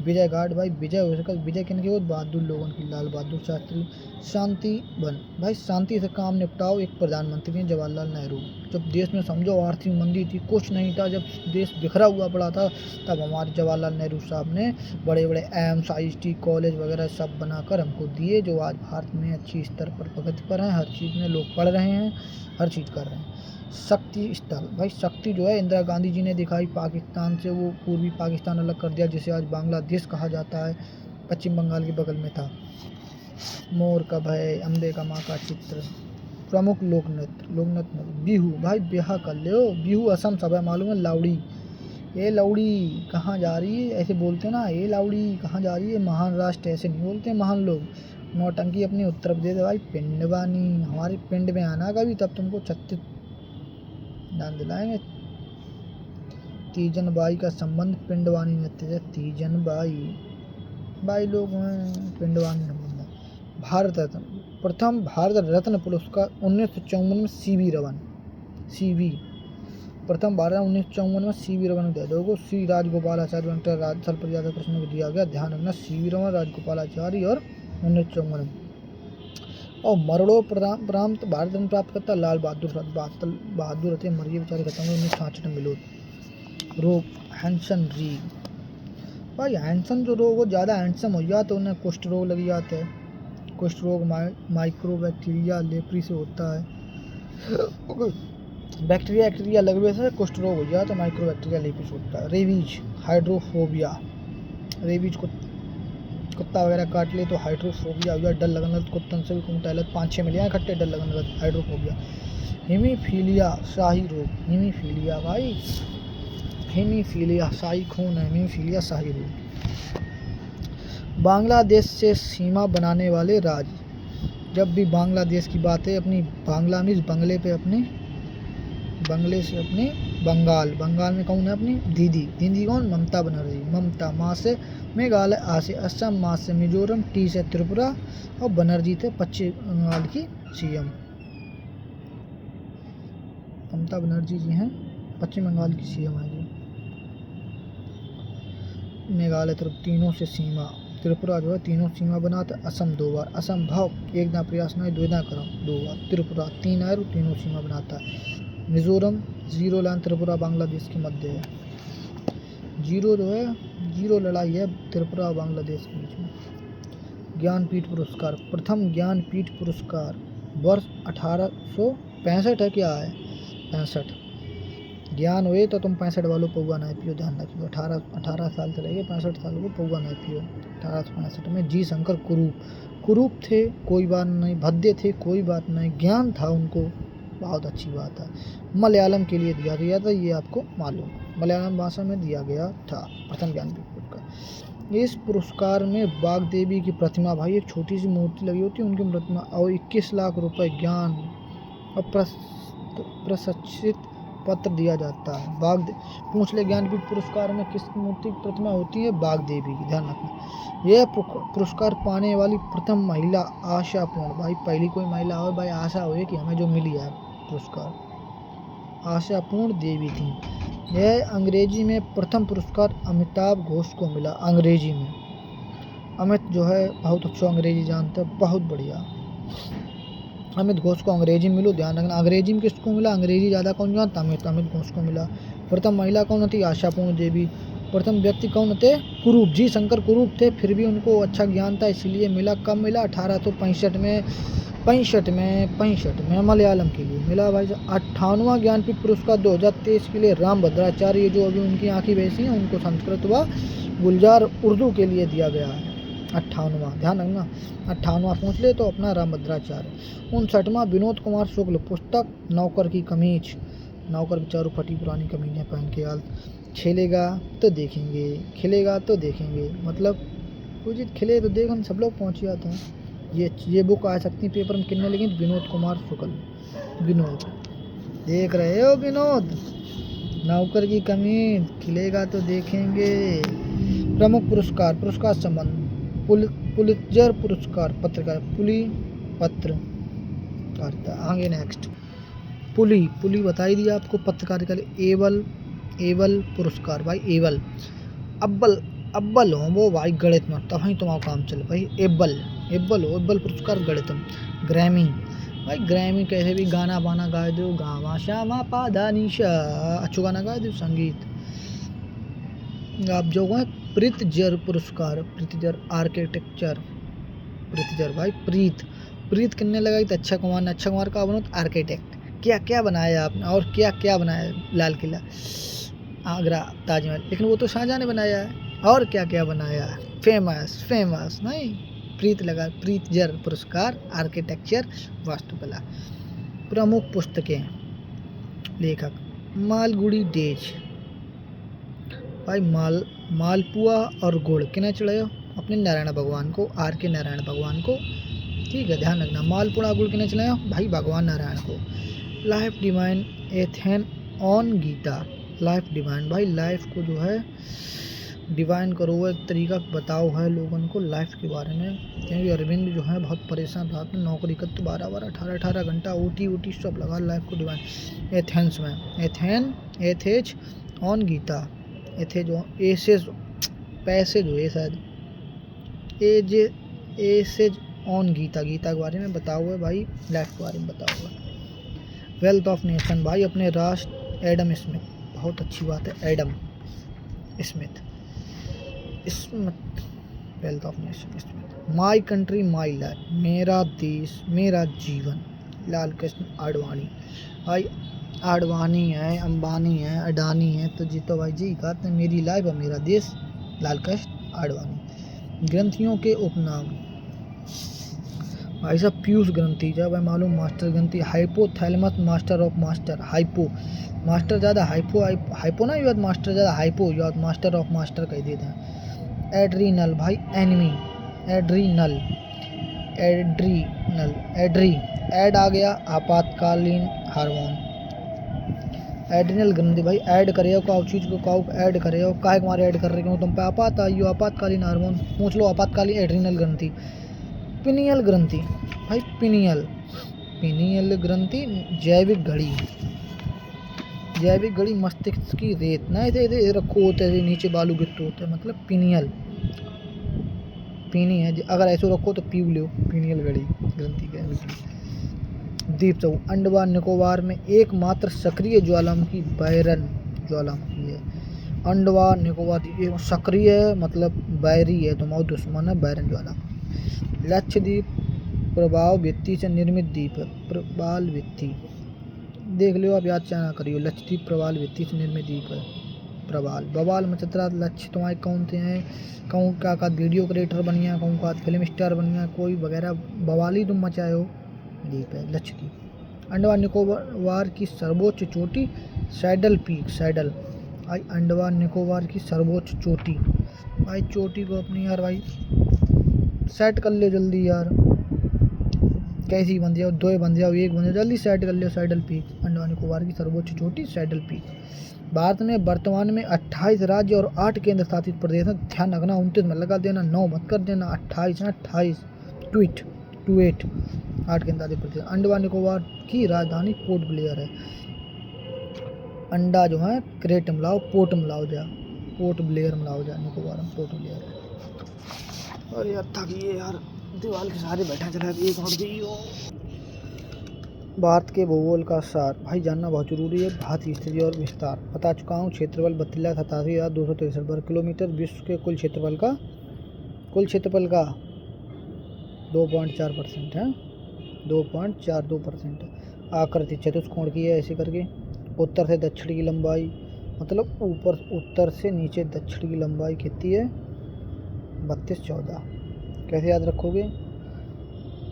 विजय घाट भाई, विजय हो सका, विजय किनकी हो, बहादुर लोगों की, लाल बहादुर शास्त्री। शांति वन भाई, शांति से काम निपटाओ, एक प्रधानमंत्री हैं जवाहरलाल नेहरू। जब देश में समझो आर्थिक मंदी थी, कुछ नहीं था, जब देश बिखरा हुआ पड़ा था, तब हमारे जवाहरलाल नेहरू साहब ने बड़े बड़े एम्स, IIT कॉलेज वगैरह सब बनाकर हमको दिए, जो आज भारत में अच्छी स्तर पर प्रगति पर हैं, हर चीज़ में लोग पढ़ रहे हैं, हर चीज़ कर रहे हैं। शक्ति स्थल भाई, शक्ति जो है इंदिरा गांधी जी ने दिखाई, पाकिस्तान से वो पूर्वी पाकिस्तान अलग कर दिया, जिसे आज बांग्लादेश कहा जाता है, पश्चिम बंगाल के बगल में था। मोर का भय, अम्बे माँ का चित्र। प्रमुख लोक नृत्य बिहू भाई, ब्याह कर लो, बिहू असम सब है मालूम है। लाउड़ी, ये लाउड़ी कहाँ जा रही है, ऐसे बोलते ना, ये लाउड़ी कहाँ जा रही है, महान राष्ट्र ऐसे नहीं बोलते महान लोग। नौटंकी अपनी उत्तर प्रदेश भाई, पिंडवानी, हमारे पिंड में आना कभी, तब तुमको 36 ध्यान दिलाएंगे। तीजन बाई का संबंध पिंडवानी नृत्य से, तीजन बाई भाई लोग हैं पिंडवान नंबर। भारत रत्न, प्रथम भारत रत्न पुरस्कार 1954 में सीवी रमन, सीवी प्रथम भारत 1954 में सीवी रमन उपाध्याय को श्री राजगोपालाचार्य डॉक्टर सर्वपल्ली राधाकृष्णन को दिया गया। ध्यान रखना सीवी रमन, राजगोपालाचार्य और 1954। और मरणोपरांत भारत रत्न प्राप्त करता लाल बहादुर रहते मरिए बेचारे खत्म हुए 1966 में मिलो। रोग हैंसन रीग, भाई हैंसन जो रोग हो ज़्यादा हैंडसम हो जाए तो उन्हें कुष्ठ रोग लग जाता है। कुष्ठ रोग माइक्रोबैक्टीरिया लेप्री से होता है। बैक्टीरिया लगने से कुष्ठ रोग हो जाए तो माइक्रोबैक्टीरिया लेप्री से होता है। रेबीज, हाइड्रोफोबिया, रेबीज को कुत्ता वगैरह काट ले तो हाइड्रोफोबिया हो जाए, डर लगने लगे कुत्तन से भी कौन टहले 5-6 मिलियन इकट्ठे डर लगने लगे, हाइड्रोफोबिया। हीमीफीलिया शाही रोग, हीमीफीलिया भाई हीमीफीलिया शाही खून है, हीमीफीलिया शाही रोग। बांग्लादेश से सीमा बनाने वाले राज्य, जब भी बांग्लादेश की बात है अपनी बांग्ला मीन्स बंगले पे अपने बंगले से अपने बंगाल, बंगाल में कौन है अपनी दीदी कौन ममता बनर्जी, ममता माँ से मेघालय, आ से असम, माँ से मिजोरम, टी से त्रिपुरा और बनर्जी थे पश्चिम बंगाल की सीएम। ममता बनर्जी जी हैं पश्चिम बंगाल की सीएम है जी। मेघालय तीनों से सीमा, त्रिपुरा जो है तीनों सीमा बनाता, असम 2 बार, असम भाव एक ना प्रयास नहीं 2 ना करो 2 बार, त्रिपुरा 3 आर तीनों सीमा बनाता है। मिजोरम 0 लाइन त्रिपुरा बांग्लादेश के मध्य है, 0 जो है 0 लड़ाई है त्रिपुरा और बांग्लादेश के बीच में। ज्ञानपीठ पुरस्कार, प्रथम ज्ञानपीठ पुरस्कार वर्ष 1865 है, क्या है 65, ज्ञान हुए तो तुम 65 वालों पौवा नहीं पियो, ध्यान रखियो। 18 साल से रहेंगे 65 सालों को पौवा नहीं पियो। 1865 में जी शंकर कुरूप थे, कोई बात नहीं, भद्दे थे, कोई बात नहीं, ज्ञान था उनको, बहुत अच्छी बात है। मलयालम के लिए दिया गया था, ये आपको मालूम, मलयालम भाषा में दिया गया था प्रथम ज्ञानपीठ पुरस्कार। इस पुरस्कार में बाग देवी की प्रतिमा, भाई एक छोटी सी मूर्ति लगी होती है उनकी प्रतिमा, और 21 लाख रुपए ज्ञान और प्रशस्ति पत्र दिया जाता है। पूछ ले ज्ञानपीठ पुरस्कार में किस मूर्ति की प्रतिमा होती है, बाग देवी की, ध्यान रखना। यह पुरस्कार पाने वाली प्रथम महिला आशा पूर्ण, भाई पहली कोई महिला हो भाई आशा हो कि हमें जो मिली है पुरस्कार, आशा पूर्ण देवी थी। यह अंग्रेजी में प्रथम पुरस्कार अमिताभ घोष को मिला, अंग्रेजी में। अमित जो है बहुत अच्छा अंग्रेजी जानता है, बहुत बढ़िया। अमित घोष को अंग्रेजी में मिलो, ध्यान रखना। अंग्रेजी में किसको मिला, अंग्रेजी ज़्यादा कौन जानता, अमित घोष को मिला। प्रथम महिला कौन थी, आशा पूर्ण देवी। प्रथम व्यक्ति कौन थे, कुरूप जी शंकर कुरूप थे, फिर भी उनको अच्छा ज्ञान था इसलिए मिला। कब मिला, 1865 में मलयालम के लिए मिला भाई। 58वां ज्ञानपीठ पुरस्कार 2023 के लिए राम भद्राचार्य, जो अभी उनकी आँखें वैसी हैं, उनको संस्कृत व गुलजार उर्दू के लिए दिया गया है। 58वां, ध्यान रखना 58वां पूछ ले तो अपना राम भद्राचार्य। 59वां विनोद कुमार शुक्ल, पुस्तक नौकर की कमीज, नौकर बेचारू फटी पुरानी कमीजें पहन के आल, खेलेगा तो देखेंगे, खिलेगा तो देखेंगे, मतलब कुछ खिले तो देख, हम सब लोग पहुँच जाते हैं। ये बुक आ सकती है पेपर में कितने, लेकिन विनोद कुमार शुक्ल, विनोद देख रहे हो, विनोद नौकर की कमीज, खिलेगा तो देखेंगे। प्रमुख पुरस्कार संबंध, पुलित्जर पुरस्कार पत्रकार, पत्रकारिता। आगे नेक्स्ट पुली बताई दिया आपको, पत्रकारिता। एवल पुरस्कार, भाई एवल अब्बल हो वो भाई गणित में, तब ही तुम्हारा काम चले भाई। एब्बल पुरस्कार गणित में। ग्रैमी, भाई ग्रैमी कैसे भी गाना बाना गाए दो, गावा श्यामा पादा निशा, अच्छो गाना गाए दो, संगीत। आप जो है प्रीतजर पुरस्कार, प्रीतजर आर्किटेक्चर, प्रीतजर भाई प्रीत कितने लगाई तो अच्छा कुमार का बनो आर्किटेक्ट। क्या बनाया आपने, और क्या बनाया, लाल किला, आगरा, ताजमहल, लेकिन वो तो शाहजहां ने बनाया है। और क्या बनाया, फेमस नहीं, प्रीत लगा, प्रीतजर पुरस्कार आर्किटेक्चर वास्तुकला। प्रमुख पुस्तकें, लेखक मालगुडी डेज, भाई मालपुआ और गुड़ किन्हें चढ़ायो, अपने नारायण भगवान को, R.K. नारायण भगवान को, ठीक है ध्यान रखना। मालपुआ गुड़ किन्हें चढ़ायो, भाई भगवान नारायण को। लाइफ डिवाइन एथेन ऑन गीता, लाइफ डिवाइन, भाई लाइफ को जो है डिवाइन करो वो एक तरीका बताओ है लोगों को लाइफ के बारे में, क्योंकि अरविंद जो है बहुत परेशान रात में नौकरी कर तो 12-12 18 घंटा ओटी सब लगा लाइफ को डिवाइन। एथेंस में एथेज ऑन गीता, एथेज एसेज पैसे जो है शायद एसेज ऑन गीता के बारे में बताओ है भाई, लाइफ के बारे में बताओ है। वेल्थ ऑफ नेशन भाई अपने राष्ट्र एडम स्मिथ, बहुत अच्छी बात है Adam Smith wealth of nation Smith. My country my life, मेरा देश मेरा जीवन, लाल कृष्ण आडवाणी। भाई आडवाणी है, अंबानी है, अडानी है, तो जीतो भाई जी कहते हैं मेरी लाइफ और मेरा देश, लाल कृष्ण आडवाणी। ग्रंथियों के उपनाम भाई साहब पीयूष ग्रंथि, जब है मालूम मास्टर ग्रंथि, hypothalamus master of master, hypo master ज़्यादा हाइपो ना याद, मास्टर ज़्यादा हाइपो याद, मास्टर ऑफ मास्टर कह देते हैं। एड्रीनल भाई एनिमी, एड्रीनल एड्री ऐड आ गया आपातकालीन हार्मोन। एड्रीनल ग्रंथि भाई ऐड करे हो काउ चीज़ को काउ ऐड करे हो काहे हमारे ऐड कर रहे हो तुम पे आपातकालीन हार्मोन पूछ लो, आपातकालीन एड्रीनल ग्रंथि। पिनियल ग्रंथि भाई पिनियल ग्रंथि जैविक घड़ी मस्तिष्क की रेत ना ऐसे रखो होते है नीचे बालू गिरते होते हैं, मतलब पिनियल पीनी है अगर ऐसे रखो तो पी लो, पिनियल घड़ी ग्रंथि का। द्वीप समूह अंडमान निकोबार में एकमात्र सक्रिय ज्वालामुखी बैरन ज्वालामुखी है। अंडमान निकोबार सक्रिय है मतलब बैरी है, तुम्हारा दुश्मन है बैरन ज्वालामुखी। लक्षद्वीप प्रभाव भित्ति से निर्मित द्वीप है, प्रबाल भित्ति देख लो आप याद चाह ना करियो, लक्षद्वीप प्रबाल भित्ति से निर्मित द्वीप है। प्रबाल बवाल मचतरा लक्ष्य तुम्हारे कौन से हैं, कहूँ का वीडियो क्रिएटर बन गया, कहूँ का फिल्म स्टार बन गया, कोई वगैरह बवाल ही तुम मचाए हो, द्वीप है लक्षद्वीप। अंडमान निकोबार की सर्वोच्च चोटी सैडल पीक, सैडल भाई अंडमान निकोबार की सर्वोच्च चोटी, भाई चोटी को अपनी यार भाई सेट कर ले जल्दी यार, कैसी बन जाओ, दो बन जाओ एक बन जाओ, जल्दी सेट कर लो। सैडल पीक अंडमान निकोबार की सर्वोच्च चोटी सैडल पीक। भारत में वर्तमान में 28 राज्य और 8 केंद्र शासित प्रदेश हैं, ध्यान रखना 29 में लगा देना, 9 मत कर देना, 28 ट्वीट 8 केंद्र शासित प्रदेश। अंडमान निकोबार की राजधानी पोर्ट ब्लेयर है। अंडा जो है क्रेट मिलाओ पोर्ट मिलाओ जा, पोर्ट ब्लेयर मिलाओ जा, निकोबार में पोर्ट ब्लेयर है। और यार थकिए यार, दीवार के सहारे बैठा चला एक और गई हो। भारत के भूगोल का सार भाई जानना बहुत जरूरी है। भारत की स्थिति और विस्तार बता चुका हूँ। क्षेत्रफल 32,87,263 वर्ग किलोमीटर। विश्व के कुल क्षेत्रफल का 2.4% है, 2.42%। आकृति चतुष्कोण की है ऐसे करके। उत्तर से दक्षिण की लंबाई मतलब उत्तर से नीचे दक्षिण की लंबाई कितनी है 3214। कैसे याद रखोगे,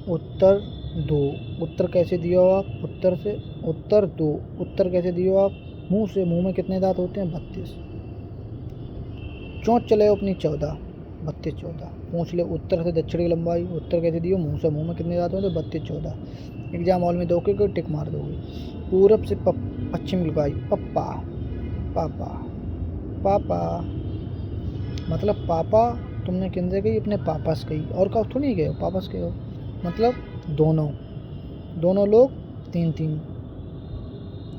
उत्तर 2, उत्तर कैसे दिया हो आप, उत्तर 2, उत्तर कैसे दिया हो आप, मुंह में कितने दांत होते हैं 32। चोंच चले अपनी 14, 32-14 पूछ ले। उत्तर से दक्षिण की लंबाई उत्तर कैसे दियो, मुंह में कितने दांत होते हैं 32-14। एग्जाम हॉल में दोगे को टिक मार दोगे। पूरब से पश्चिम की लंबाई पप्पा पापा पापा मतलब पापा तुमने किन से गई, अपने पापा से गई, और कहा थोड़ी गए हो, पापा से गए हो मतलब दोनों लोग 3-3,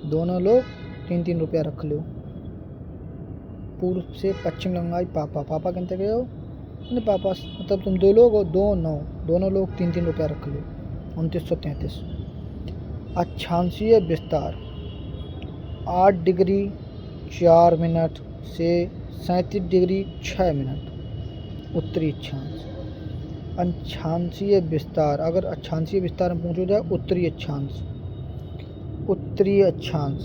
दोनों लोग 3-3 रुपया रख लो। पूर्व से पश्चिम लंबाई पापा किन से गए हो, अपने पापा मतलब तुम 2 लोग हो, 2-9 दोनों लोग 3-3 रुपया रख लो, 2933। अक्षांशीय विस्तार 8 डिग्री 4 मिनट से 37 डिग्री 6 मिनट उत्तरी अक्षांश। अक्षांशीय विस्तार, अगर अक्षांशीय विस्तार में पूछो जाए उत्तरी अक्षांश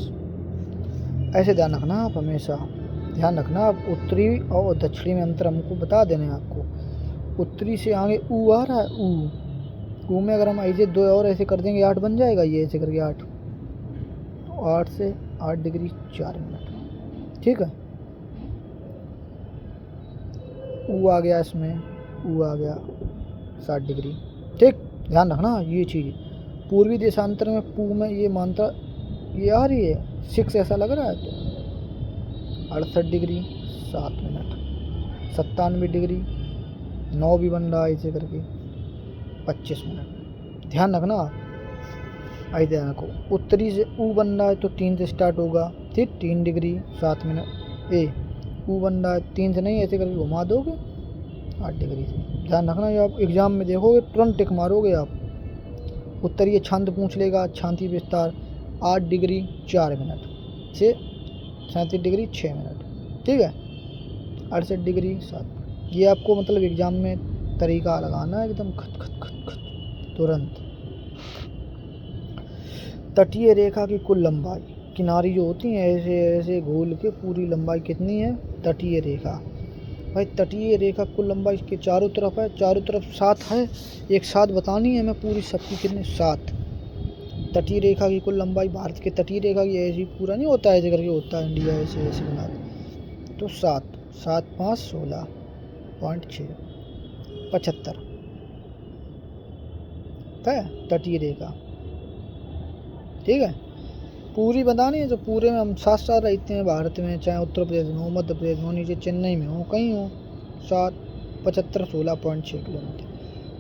ऐसे ध्यान रखना आप, हमेशा ध्यान रखना आप। उत्तरी और दक्षिणी में अंतर हमको बता देने आपको। उत्तरी से आगे ऊ आ रहा है, ऊ में अगर हम ऐसे 2 और ऐसे कर देंगे 8 बन जाएगा, ये ऐसे करके 8, तो 8 से 8 डिग्री 4 मिनट, ठीक है। ऊ आ गया, इसमें ऊ आ गया 60 डिग्री, ठीक, ध्यान रखना ये चीज़। पूर्वी देशांतर में पू में ये मात्रा ये आ रही है 6 ऐसा लग रहा है, तो 68 डिग्री 7 मिनट 97 डिग्री, 9 भी बन रहा है ऐसे करके 25 मिनट। ध्यान रखना आप, आई ध्यान रखो। उत्तरी से ऊ बन रहा है तो 3 से स्टार्ट होगा, फिर 3 डिग्री 7 मिनट। ऊ बन रहा है 3 से नहीं, ऐसे करके घुमा दोगे 8 डिग्री से। ध्यान रखना, ये आप एग्जाम में देखोगे तुरंत टिक मारोगे आप। उत्तरीय छंद पूछ लेगा, छांती विस्तार 8 डिग्री 4 मिनट से 37 डिग्री 6 मिनट, ठीक है। 68 डिग्री 7। ये आपको मतलब एग्जाम में तरीका लगाना है एकदम खत खत खत खत तुरंत। तटीय रेखा की कुल लंबाई, किनारी जो होती हैं ऐसे ऐसे घोल के पूरी लंबाई कितनी है? तटीय रेखा। भाई तटीय रेखा कुल लंबाई के चारों तरफ है, चारों तरफ 7 है, एक साथ बतानी है मैं पूरी सबकी कितने 7। तटीय रेखा की कुल लंबाई, भारत के तटीय रेखा की ऐसी पूरा नहीं होता है ऐसे करके होता है, इंडिया ऐसे ऐसे बना तो 7 7 5 16.6 75 है तटीय रेखा, ठीक है। पूरी बतानी है तो पूरे में हम 7 साल रहते हैं भारत में, चाहे उत्तर प्रदेश में हो, मध्य प्रदेश में हो, नीचे चेन्नई में हो, कहीं हो। 7 75 16.6 किलोमीटर।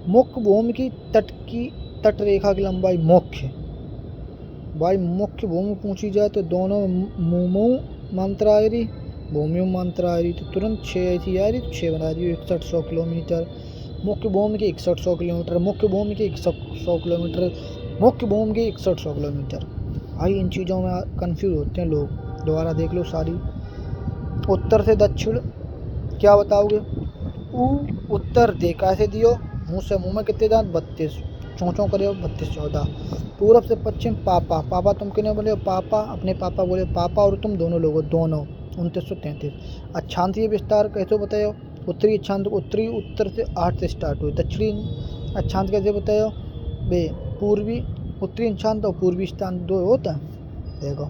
मुख्य भूमि की तट रेखा की लंबाई मुख्य, भाई मुख्य भूमि पूछी जाए तो दोनों मुमु मंत्रायरी भूमि मंत्रायरी तो तुरंत 6 ऐसी आ रही तो 6 बना दी, 6100 किलोमीटर। मुख्य भूमि की 6100 किलोमीटर, मुख्य भूमि की 100 किलोमीटर, मुख्य भूमि की 6100 किलोमीटर। भाई इन चीज़ों में कंफ्यूज होते हैं लोग, दोबारा देख लो सारी। उत्तर से दक्षिण क्या बताओगे? उत्तर दे कैसे दियो, मुँह से मुँह में कितने दांत? 32, चौंचों करे 32 14। पूरब से पश्चिम पापा, पापा तुम कितने बोले? पापा, अपने पापा बोले पापा, और तुम दोनों लोगो दोनों 2933। अक्षांशीय विस्तार कैसे बताओ? उत्तरी अक्षांश, उत्तरी उत्तर से 8 से स्टार्ट हुई, दक्षिणी अक्षांश कैसे बताओ बे? पूर्वी उत्तरी अक्षांश और पूर्वी स्थान 2 होता है, देखो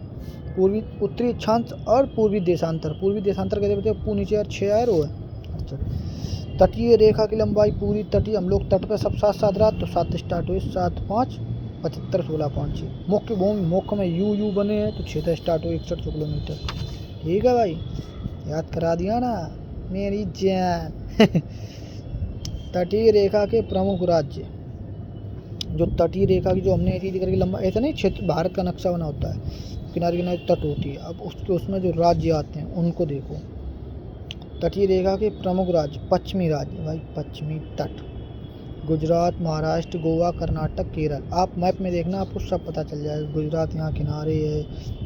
पूर्वी उत्तरी अक्षांश और पूर्वी देशांतर। पूर्वी देशांतर कैसे बताओ? पू नीचे और 6 आयर हो है। अच्छा, तटीय रेखा की लंबाई पूरी तटीय, हम लोग तट पे सब 7 7 रात तो 7 स्टार्ट हुई, 7 5 75 16.6। मुख्य भूमि मुख्य में यू बने हैं तो 6 से स्टार्ट हुई 6100 किलोमीटर, ठीक है भाई, याद करा दिया ना मेरी जान। तटीय रेखा के प्रमुख राज्य, जो तटीय रेखा की जो हमने ऐसी करके लंबा, ऐसा नहीं क्षेत्र भारत का नक्शा बना होता है, किनारे किनारे तट होती है, अब उसमें जो राज्य आते हैं उनको देखो। तटीय रेखा के प्रमुख राज्य, पश्चिमी राज्य, भाई पश्चिमी तट, गुजरात, महाराष्ट्र, गोवा, कर्नाटक, केरल। आप मैप में देखना आपको सब पता चल जाएगा। गुजरात यहाँ किनारे है,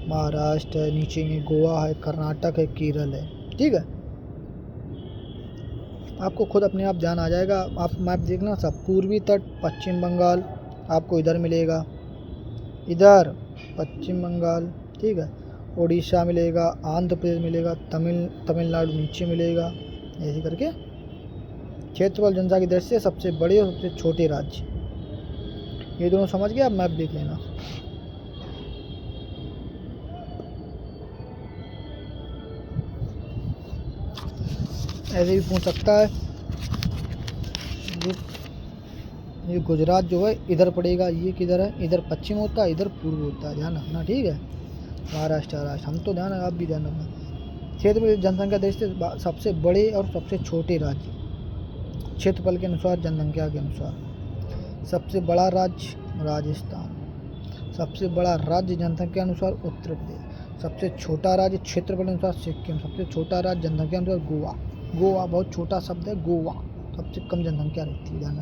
महाराष्ट्र है, नीचे में गोवा है, कर्नाटक है, केरल है, ठीक है। आपको खुद अपने आप ध्यान आ जाएगा, आप मैप देखना सब। पूर्वी तट पश्चिम बंगाल आपको इधर मिलेगा, इधर पश्चिम बंगाल, ठीक है। उड़ीसा मिलेगा, आंध्र प्रदेश मिलेगा, तमिलनाडु नीचे मिलेगा, ऐसे करके। क्षेत्रफल जनता की दृष्टि से सबसे बड़े और सबसे छोटे राज्य, ये दोनों समझ गए, आप मैप देख लेना। ऐसे भी पूछ सकता है, ये गुजरात जो है इधर पड़ेगा, ये किधर है? इधर पश्चिम होता है, इधर पूर्व होता है, ध्यान रखना, ठीक है। महाराष्ट्र, हम तो ध्यान, आप भी ध्यान रखना। क्षेत्र जनसंख्या दृष्टि से सबसे बड़े और सबसे छोटे राज्य, क्षेत्रफल के अनुसार, जनसंख्या के अनुसार। सबसे बड़ा राज्य राजस्थान, सबसे बड़ा राज्य जनसंख्या के अनुसार उत्तर प्रदेश, सबसे छोटा राज्य क्षेत्रफल के अनुसार सिक्किम, सबसे छोटा राज्य जनसंख्या के अनुसार गोवा। गोवा बहुत छोटा शब्द है, गोवा सबसे कम जनसंख्या रहती है, ध्यान।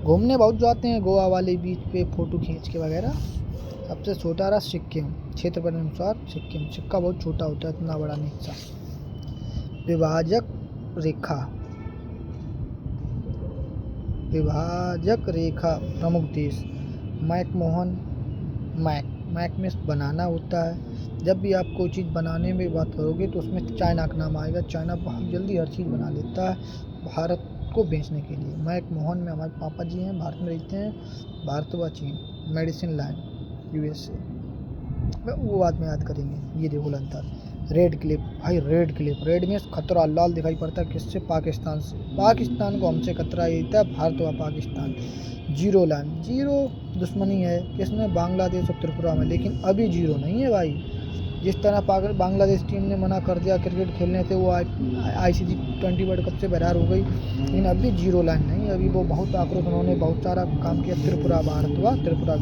घूमने बहुत जाते हैं गोवा वाले बीच पे, फोटो खींच के वगैरह। सबसे छोटा राज्य सिक्किम, क्षेत्रफल के अनुसार सिक्किम, सिक्का बहुत छोटा होता है, इतना बड़ा नहीं सा। विभाजक रेखा, विभाजक रेखा प्रमुख देश, मैक में बनाना होता है। जब भी आप कोई चीज़ बनाने में बात करोगे तो उसमें चाइना का नाम आएगा। चाइना बहुत जल्दी हर चीज़ बना लेता है भारत को बेचने के लिए। मैकमोहन में हमारे पापा जी हैं, भारत में रहते हैं, भारत व चीन, मेडिसिन लाइन USA, वो बात में याद करेंगे। ये देखो अंतर। रेड क्लिप, भाई रेड क्लिप, रेड में खतरा लाल दिखाई पड़ता है, किससे? पाकिस्तान से। पाकिस्तान को हमसे खतरा ये था, भारत व पाकिस्तान। जीरो लाइन, जीरो दुश्मनी है किसमें? बांग्लादेश और त्रिपुरा में, लेकिन अभी जीरो नहीं है भाई, जिस तरह बांग्लादेश टीम ने मना कर दिया क्रिकेट खेलने से, वो ICC T20 वर्ल्ड कप से बरार हो गई, लेकिन अभी जीरो लाइन नहीं, अभी वो बहुत आक्रोश, उन्होंने बहुत सारा काम किया। त्रिपुरा भारत हुआ, त्रिपुरा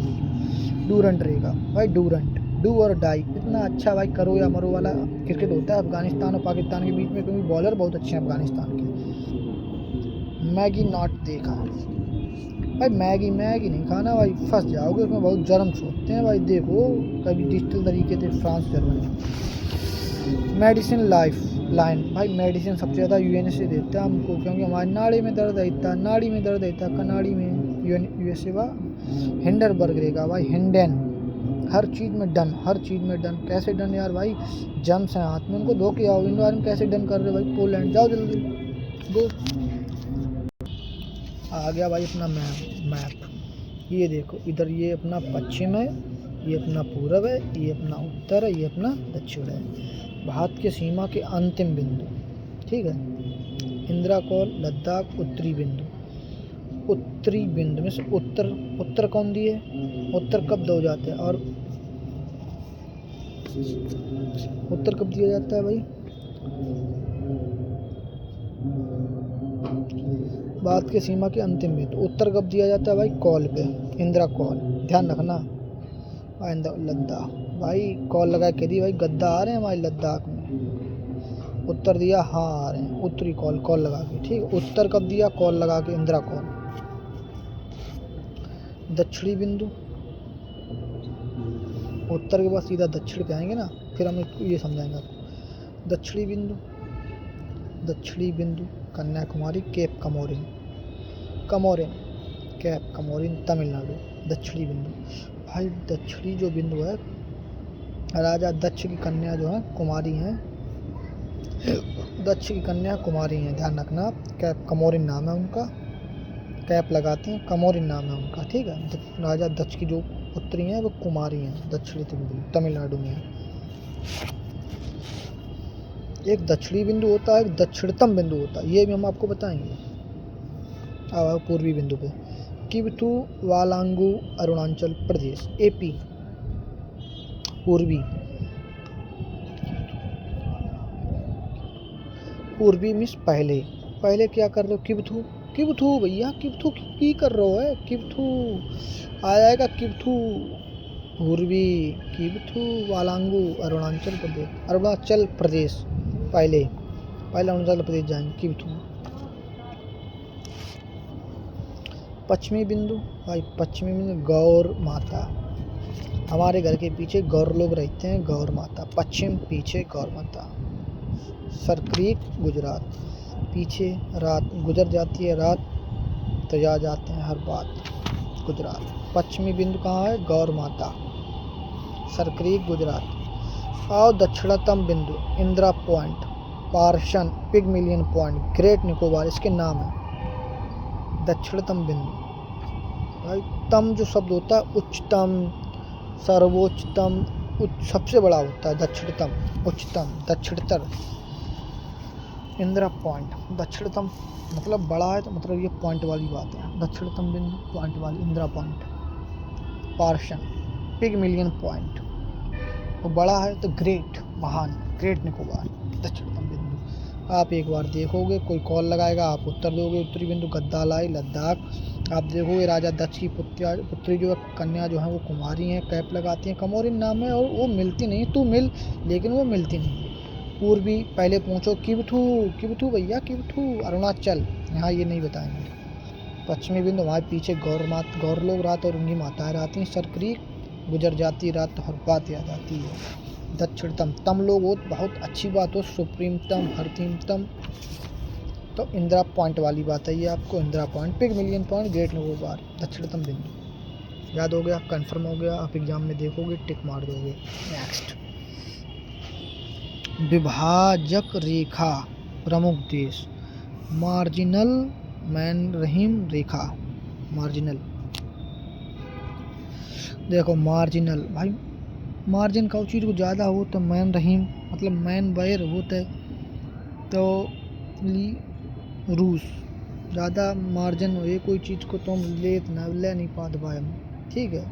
डूरंट रहेगा भाई, डूरंट डू और डाई, इतना अच्छा भाई करो या मरो वाला क्रिकेट होता है अफगानिस्तान और पाकिस्तान के बीच में, क्योंकि बॉलर बहुत अच्छे हैं अफगानिस्तान के। मैगी नॉट देखा भाई, मैगी नहीं खाना भाई, फंस जाओगे उसमें, बहुत जर्म्स होते हैं भाई, देखो कभी डिजिटल तरीके से France Germany. Medicine life line भाई, मेडिसिन सबसे ज़्यादा UN से देता है हमको, क्योंकि हमारी नाड़ी में दर्द रहता है, नाड़ी में दर्द रहता है, कनाड़ी में USA वा हिंडरबर्ग रहेगा भाई, हिंडन, हर चीज़ में डन, हर चीज़ में डन। कैसे डन यार भाई, जम्स हैं हाथ में, उनको धो के आओ, इन बारे में कैसे डन कर रहे भाई, पोलैंड जाओ जल्दी गो। आ गया भाई अपना मैप, ये देखो इधर, ये अपना पश्चिम है, ये अपना पूरब है, ये अपना उत्तर है, ये अपना दक्षिण है, भारत के सीमा के अंतिम बिंदु, ठीक है। इंदिरा कौल, लद्दाख, उत्तरी बिंदु, उत्तरी बिंदु में से उत्तर कौन दिए, उत्तर कब दो जाते हैं, और उत्तर कब दिया जाता है भाई, भारत के सीमा के अंतिम बिंदु, उत्तर कब दिया जाता है भाई, कॉल पे, इंदिरा कॉल, ध्यान रखना। लद्दाख भाई, कॉल लगा के दी भाई, गद्दा आ रहे हैं हमारे लद्दाख में, उत्तर दिया, हाँ आ रहे हैं, उत्तरी कॉल लगा के, ठीक। उत्तर कब दिया, कॉल लगा के, इंदिरा कॉल। दक्षिणी बिंदु, उत्तर के बाद सीधा दक्षिण पे आएंगे ना, फिर हम ये समझाएंगे आपको। दक्षिणी बिंदु कन्याकुमारी, केप कमोरिन, कैप कमोरिन तमिलनाडु। दक्षिणी बिंदु भाई, दक्षिणी जो बिंदु है, राजा दक्ष की कन्या जो है कुमारी हैं, दक्ष की कन्या कुमारी हैं, ध्यान रखना। कैप कमोरिन नाम है उनका, कैप लगाते हैं, कमोरिन नाम है उनका, ठीक है। राजा दक्ष की जो पुत्री हैं वो कुमारी हैं, दक्षिणी बिंदु तमिलनाडु में है। एक दक्षिणी बिंदु होता है, एक दक्षिणतम बिंदु होता है, ये भी हम आपको बताएंगे। अब पूर्वी बिंदु पे, किबथू वालांगू अरुणाचल प्रदेश, AP। पूर्वी मीन्स पहले क्या कर रहे हो, किबथू भैया, किबथू की कर रहे हो है, किबथू आ जाएगा, किबथू पूर्वी, किबथू वालांगू अरुणाचल प्रदेश, पहले अरुणाचल प्रदेश जाएंगे, किबथू। पश्चिमी बिंदु भाई, पश्चिमी बिंदु गौर माता, हमारे घर के पीछे गौर लोग रहते हैं, गौर माता, पश्चिम पीछे गौर माता। सरक्रीक गुजरात, पीछे रात गुजर जाती है, रात तो जा जाते हैं हर बात, गुजरात। पश्चिमी बिंदु कहाँ है, गौर माता, सरक्रीक गुजरात। और दक्षिणतम बिंदु Indira point, Parsons Pygmalion point, great Nicobar, इसके नाम है। दक्षिणतम बिंदु भाई, तम जो शब्द होता है, उच्चतम, सर्वोच्चतम, सबसे बड़ा होता है, दक्षिणतम, उच्चतम, दक्षिणतर। इंदिरा पॉइंट, दक्षिणतम मतलब बड़ा है, तो मतलब ये पॉइंट वाली बात है, दक्षिणतम बिंदु पॉइंट वाली, Indira point. Parsons Pygmalion point, वो बड़ा है तो ग्रेट, महान, ग्रेट निकोबार, दक्षिणतम बिंदु। आप एक बार देखोगे, कोई कॉल लगाएगा, आप उत्तर दोगे, उत्तरी बिंदु गद्दालाई, लद्दाख। आप देखोगे राजा दक्ष की पुत्री जो है, कन्या जो है वो कुमारी हैं, कैप लगाती हैं, कमोरिन नाम है, और वो मिलती नहीं, तू मिल, लेकिन वो मिलती नहीं। पूर्वी पहले पूछो, किबथू भैया, किबथू अरुणाचल, यहाँ ये नहीं बताएंगे। पश्चिमी बिंदु हमारे पीछे गौर लोग रात और उनकी माताएं रहती हैं, सरक्रीक गुजर जाती रात तो हर बात याद आती है। दक्षिणतम, तम लोग हो बहुत अच्छी बात हो, सुप्रीमतम, हरतीमतम, तो इंदिरा पॉइंट वाली बात है ये आपको, Indira point, Pygmalion point, great Nicobar, दक्षिणतम बिंदु। याद हो गया, कंफर्म हो गया, आप एग्जाम में देखोगे टिक मार दोगे। नेक्स्ट, विभाजक रेखा, प्रमुख देश, मार्जिनल मैनरहीम रेखा, मार्जिनल। देखो मार्जिनल भाई, मार्जिन का चीज़ को ज़्यादा हो तो मैन रहीम, मतलब मैन बैर होता है, तो रूस ज़्यादा मार्जिन हो, ये कोई चीज़ को तो हम ले नहीं पाते भाई हम, ठीक है,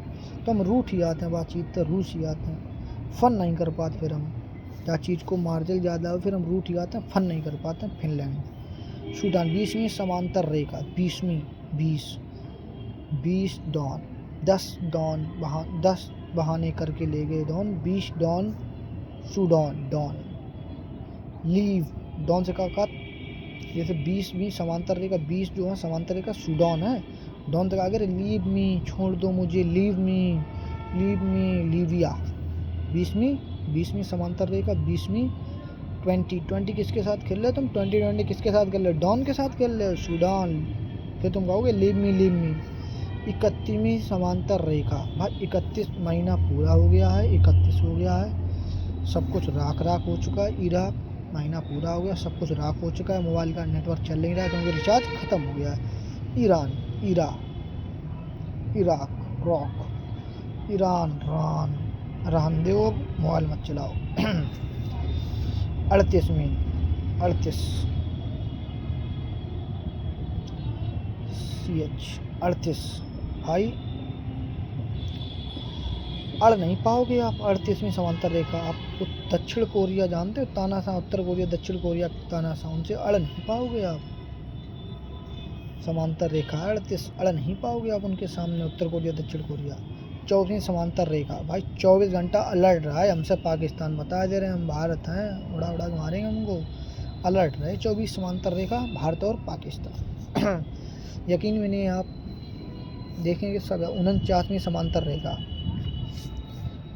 तो हम रूठ ही आते हैं, बातचीत तो रूस ही आते हैं। फन नहीं कर पाते फिर हम, क्या चीज़ को मार्जिन ज़्यादा हो फिर हम रूठ जाते हैं, फन नहीं कर पाते हैं। फिनलैंड। सूडान 20वीं समांतर रेखा, 20 डॉन, 10 डॉन वहाँ 10 बहाने करके ले गए Don, 20 Don Sudan Don. Leave Don से कहा जैसे 20वीं समांतर रेखा, 20 जो है समांतर रेखा सूडान है, डॉन तक आगे लीव मी, छोड़ दो मुझे, लीव मी लीविया। 20वीं समांतर रेखा, 20वीं 20 किसके साथ खेल रहे हो तुम, 20 किसके साथ खेल रहे हो, डॉन के साथ खेल रहे हो, सूडान। फिर तुम कहोगे लीव मी 31वीं समांतर रेखा, भाई 31 महीना पूरा हो गया है, 31 हो गया है, सब कुछ राख हो चुका है। इराक महीना पूरा हो गया, सब कुछ राख हो चुका है, मोबाइल का नेटवर्क चल नहीं रहा है क्योंकि रिचार्ज ख़त्म हो गया है। ईरान, इराक, रॉक, ईरान, रहन दो, मोबाइल मत चलाओ। 38वीं 38 भाई अड़ नहीं पाओगे आप 38वीं समांतर रेखा। आप दक्षिण कोरिया जानते हो, तानाशाह, उत्तर कोरिया दक्षिण कोरिया तानाशाह, उनसे अड़ नहीं पाओगे आप। समांतर रेखा 38, अड़ नहीं पाओगे आप उनके सामने, उत्तर कोरिया दक्षिण कोरिया। 24वीं समांतर रेखा, भाई 24 घंटा अलर्ट रहा है हमसे पाकिस्तान, बता दे रहे हैं हम भारत हैं, उड़ा के मारेंगे हमको, अलर्ट रहे। 24 समांतर रेखा भारत और पाकिस्तान। यकीन भी नहीं, आप देखेंगे सब। 49वीं समांतर रेखा,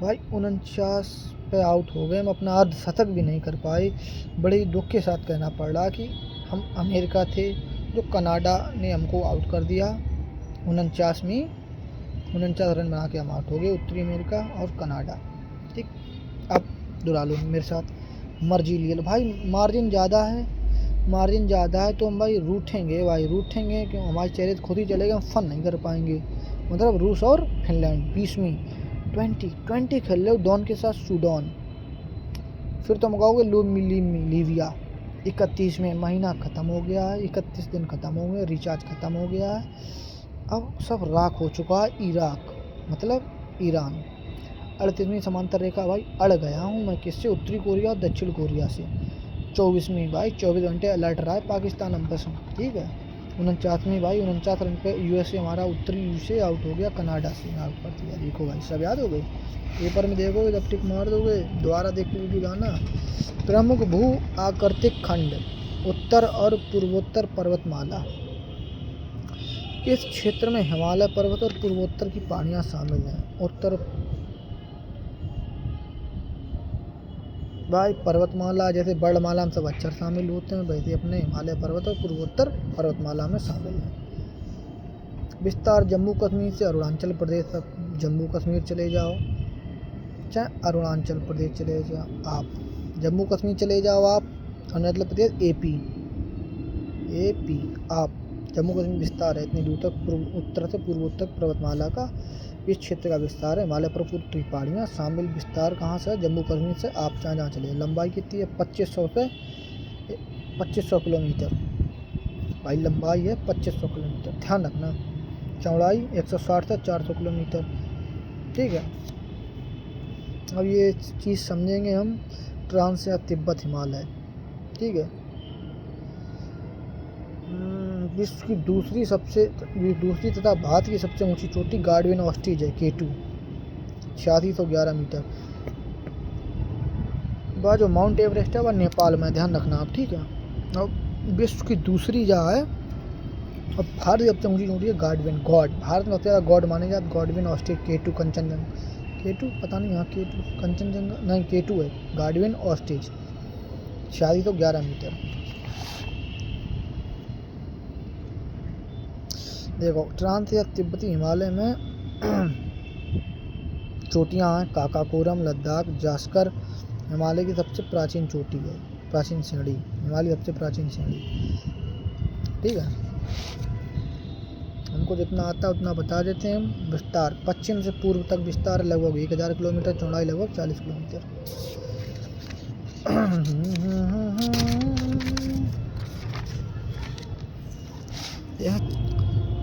भाई 49 पे आउट हो गए हम, अपना अर्धशतक भी नहीं कर पाए। बड़े ही दुख के साथ कहना पड़ रहा कि हम अमेरिका थे जो कनाडा ने हमको आउट कर दिया। 49 रन बना के हम आउट हो गए, उत्तरी अमेरिका और कनाडा। ठीक, अब दुरा लो मेरे साथ, मर्जी लिए लो भाई। मार्जिन ज़्यादा है तो हम भाई रूठेंगे क्यों, हमारे चेहरे खुद ही चलेगा, हम फन नहीं कर पाएंगे। मतलब रूस और फिनलैंड 20वीं 20 खेल रहे हो डॉन के साथ सूडान। फिर तुम कहोगे लीविया। 31वें महीना ख़त्म हो गया है, 31 दिन ख़त्म हो गए, रिचार्ज ख़त्म हो गया है, अब सब राख हो चुका है। इराक मतलब ईरान। 38वीं समांतर रेखा, भाई अड़ गया हूँ मैं किससे, उत्तरी कोरिया और दक्षिण कोरिया से। 24वीं भाई 24 घंटे अलर्ट रहा है पाकिस्तान हम बस, ठीक है। 49वीं भाई 49 रन पे यूएसए हमारा, उत्तरी यूएसए आउट हो गया, कनाडा से आउट कर दिया। देखो भाई सब याद हो गई, पेपर में देखोगे जब टिक मार दोगे, दोबारा देख के वीडियो गाना। प्रमुख भू आकृतिक खंड, उत्तर और पूर्वोत्तर पर्वतमाला। इस क्षेत्र में हिमालय पर्वत और पूर्वोत्तर की पहाड़ियाँ शामिल हैं। उत्तर भाई पर्वतमाला, जैसे वर्णमाला में सब अक्षर शामिल होते हैं, वैसे अपने हिमालय पर्वत और पूर्वोत्तर पर्वतमाला में शामिल है। विस्तार जम्मू कश्मीर से अरुणाचल प्रदेश तक, जम्मू कश्मीर चले जाओ चाहे अरुणाचल प्रदेश चले जाओ आप, जम्मू कश्मीर चले जाओ आप, अरुणाचल प्रदेश एपी आप, जम्मू कश्मीर विस्तार है इतनी दूर तक, उत्तर से पूर्वोत्तर पर्वतमाला का इस क्षेत्र का विस्तार है। हिमालय पर्वत की पहाड़ियाँ शामिल, विस्तार कहाँ से है, जम्मू कश्मीर से आप जहाँ चले। लंबाई कितनी है, 2500 किलोमीटर भाई, लंबाई है 2500 किलोमीटर, ध्यान रखना। चौड़ाई 160 से 400 किलोमीटर, ठीक है। अब ये चीज़ समझेंगे हम, ट्रांस या तिब्बत हिमालय, ठीक है। विश्व की दूसरी तथा भारत की सबसे ऊंची चोटी गार्डविन ऑस्ट्रिच है, K2, 8611 मीटर। वह जो माउंट एवरेस्ट है वह नेपाल में, ध्यान रखना आप, ठीक है। अब विश्व की दूसरी जहाँ है, अब भारत की सबसे ऊंची चोटी है गार्डविन, भारत में सबसे ज़्यादा गॉड माने जाते, Godwin ostrich, K2 Kanchenjunga, K2 पता नहीं, यहाँ K2 कंचनजंगा नहीं, K2 है गार्डविन ऑस्ट्रिच, 8611 मीटर। देखो ट्रांस या तिब्बती हिमालय में चोटियाँ हैं, काकाकोरम, लद्दाख, जास्कर हिमालय की सबसे प्राचीन चोटी है, प्राचीन श्रेणी, हिमालय सबसे प्राचीन श्रेणी, ठीक है। हमको जितना आता है उतना बता देते हैं हम। विस्तार पश्चिम से पूर्व तक विस्तार लगभग 1000 किलोमीटर, चौड़ाई लगभग 40 किलोमीटर।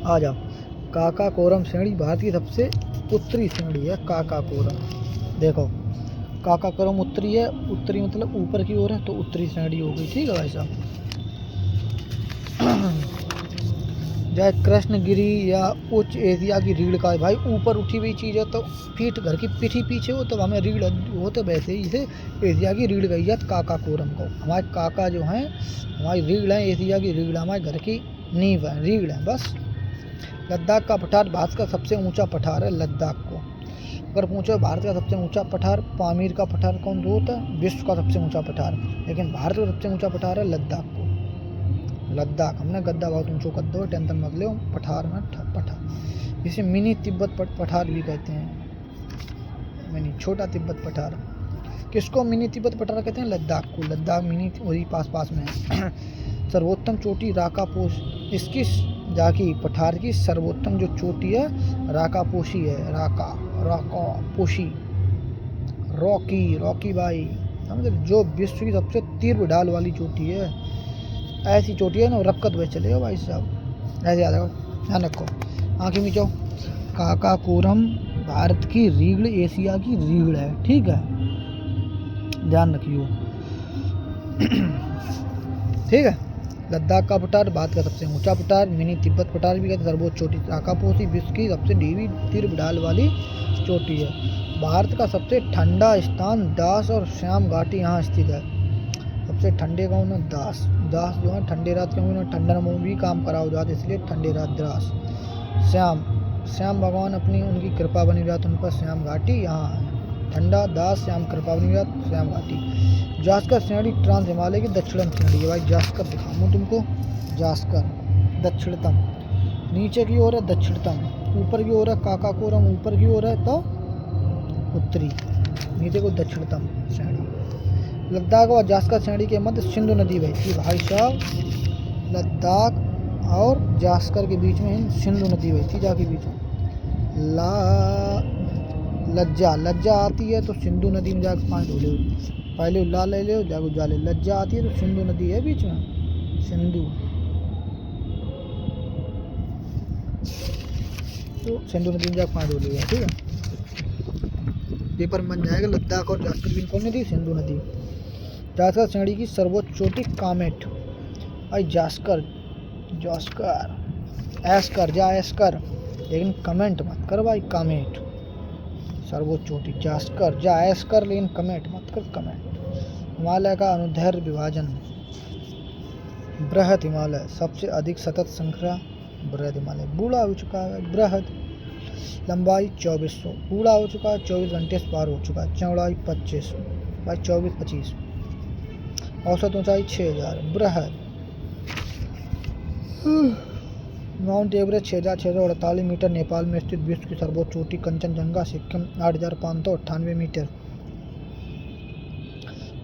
आ जाओ, काकाकोरम श्रेणी भारत की सबसे उत्तरी श्रेणी है, काकाकोरम। देखो काकाकोरम उत्तरी है, उत्तरी मतलब ऊपर की ओर है तो उत्तरी श्रेणी हो गई। ठीक है भाई साहब। चाहे कृष्णगिरी या उच्च एशिया की रीढ़ का, भाई ऊपर उठी हुई चीज़ है तो पीठ घर की पीठी पीछे हो तो हमें रीढ़ हो, तो वैसे ही इसे एशिया की रीढ़ गई है काकाकोरम को। हमारे काका जो हैं हमारी रीढ़ है, एशिया की रीढ़ हमारे घर की नींव है, रीढ़ है बस। लद्दाख का पठार भारत का सबसे ऊंचा पठार है। लद्दाख को अगर पूछो भारत का सबसे ऊंचा पठार पामीर का पठार कौन सा होता है, विश्व का सबसे ऊंचा पठार, लेकिन भारत का सबसे ऊंचा पठार है लद्दाख को। लद्दाख हमने गद्दा बहुत ऊंचो कर दो, टेंशन मत लो, पठार में पठार, इसे मिनी तिब्बत पठार भी कहते हैं, मिनी छोटा तिब्बत पठार। किसको मिनी तिब्बत पठार कहते हैं? लद्दाख को। लद्दाख मिनी वही पास में है। सर्वोत्तम चोटी राकापोश, इसकी जाकी पठार की सर्वोत्तम जो चोटी है राकापोशी है। राकापोशी, रॉकी भाई समझे, जो विश्व की सबसे तीव्र ढाल वाली चोटी है। ऐसी चोटी है ना, रक्कत में चले हो भाई साहब, ऐसे याद रखो, ध्यान रखो, आँखें मीचो। काकाकोरम भारत की रीढ़, एशिया की रीढ़ है। ठीक है, ध्यान रखियो। ठीक है। लद्दाख का पठार भारत का सबसे ऊंचा पठार, मिनी तिब्बत पठार भी कहते हैं। सर्वोच्च चोटी राकापोशी विश्व की सबसे तीव्र ढाल वाली चोटी है। भारत का सबसे ठंडा स्थान दास और श्याम घाटी यहाँ स्थित है। सबसे ठंडे कौन है? दास जो है ठंडे रात के में ठंडा में भी काम करा हो जाता है, इसलिए ठंडे रात द्रास। श्याम भगवान अपनी उनकी कृपा बनी रहती उन पर, श्याम घाटी यहाँ है। ठंडा दास श्याम कृपा बनी रहती, श्याम घाटी। जास्कर श्रेणी ट्रांस हिमालय की दक्षिणतम श्रेणी है भाई। जास्कर दिखाऊँ तुमको, जास्कर दक्षिणतम, नीचे की ओर है दक्षिणतम, ऊपर की ओर है काकाकोरम, ऊपर की ओर है तो उत्तरी, नीचे को दक्षिणतम श्रेणी। लद्दाख और जास्कर श्रेणी के मध्य सिंधु नदी बहती है भाई साहब। लद्दाख और जास्कर के बीच में सिंधु नदी बहती, जाके बीच में लज्जा आती है तो सिंधु नदी में जाकर पानी धो लो, पहले ला ले लो, जागो जा ले। लज्जा आती है तो सिंधु नदी है बीच में, सिंधु, तो सिंधु नदी में जाकर पानी धो लेगा। ठीक है, पेपर बन जाएगा। लद्दाख और जास्कर की कौन नदी? सिंधु नदी। जास्कर श्रेणी की सर्वोच्च चोटी कामेट भाई। जास्कर एस्कर, लेकिन कमेंट मत कर भाई, कामेट सर्वोच्च चोटी। जास्कर एस्कर, लेकिन कमेंट मत कर, कमेंट। हिमालय का अनुदैर्घ्य विभाजन, बृहद हिमालय सबसे अधिक सतत श्रृंखला, बृहद हिमालय बूढ़ा हो चुका है। बृहद लंबाई 2400, बूढ़ा हो चुका है, 24 घंटे से पार हो चुका है। चौड़ाई 25 भाई, 24-25। औसत ऊंचाई 6000। बृहद माउंट एवरेस्ट 6648 मीटर, नेपाल में स्थित विश्व की सर्वोच्च चोटी। कंचनजंगा सिक्किम 8598 मीटर।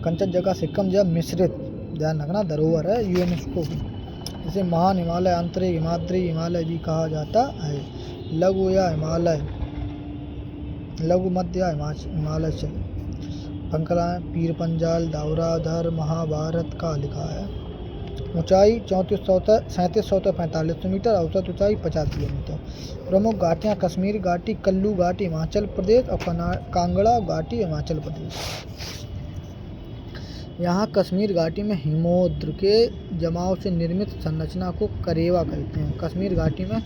कंचनजंगा सिक्किम जब मिश्रित, ध्यान रखना, धरोहर है यूनेस्को की। इसे महान हिमालय, आंतरिक हिमाद्री हिमालय भी कहा जाता है। लघु या हिमालय, लघु मध्य या हिमालय से पंकलाएँ पीर पंजाल दावराधर महाभारत का लिखा है। ऊंचाई 3745 मीटर, औसत ऊंचाई 50 किलोमीटर। प्रमुख घाटियाँ कश्मीर घाटी, कल्लू घाटी हिमाचल प्रदेश और कांगड़ा घाटी हिमाचल प्रदेश। यहाँ कश्मीर घाटी में हिमोद्र के जमाव से निर्मित संरचना को करेवा कहते हैं। कश्मीर घाटी में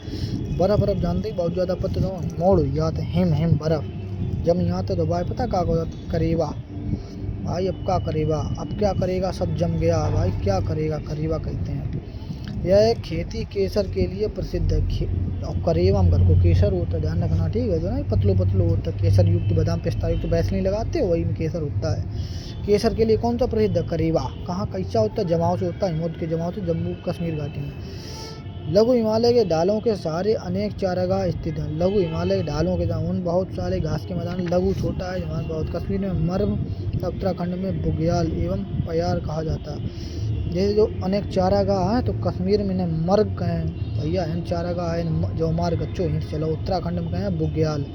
बर्फ जानते ही बहुत ज़्यादा पत्थर मोड़ हो जाते हैं, हिम बर्फ जब यहाँ तो भाई पता क्या करेवा भाई। अब क्या करेगा, अब क्या करेगा, सब जम गया भाई, क्या करेगा, करेवा कहते हैं। यह खेती केसर के लिए प्रसिद्ध है। और करेवा में घर को केसर होता है, ध्यान रखना। ठीक है, जो ना पतलो होता है, केसर युक्त बादाम पिस्ता युक्त वैसलीन लगाते हो, वही में केसर होता है। केसर के लिए कौन सा प्रसिद्ध है? करेवा। कहाँ कैसा होता है? जमाव से होता है, हिमोद के जमाव से, जम्मू कश्मीर घाटी में। लघु हिमालय के ढालों के सहारे अनेक चारागाह स्थित हैं। लघु हिमालय के ढालों के उन बहुत सारे घास के मैदान। लघु छोटा है जहाँ बहुत, कश्मीर में मर्म, उत्तराखंड में बुग्याल एवं प्यार कहा जाता है। जैसे जो अनेक चारागाह हैं तो कश्मीर में इन्हें मर्ग कहें भैया, इन चारागाह है जो मार्ग अच्छो हिंद चलो। उत्तराखंड में कहें बुग्याल।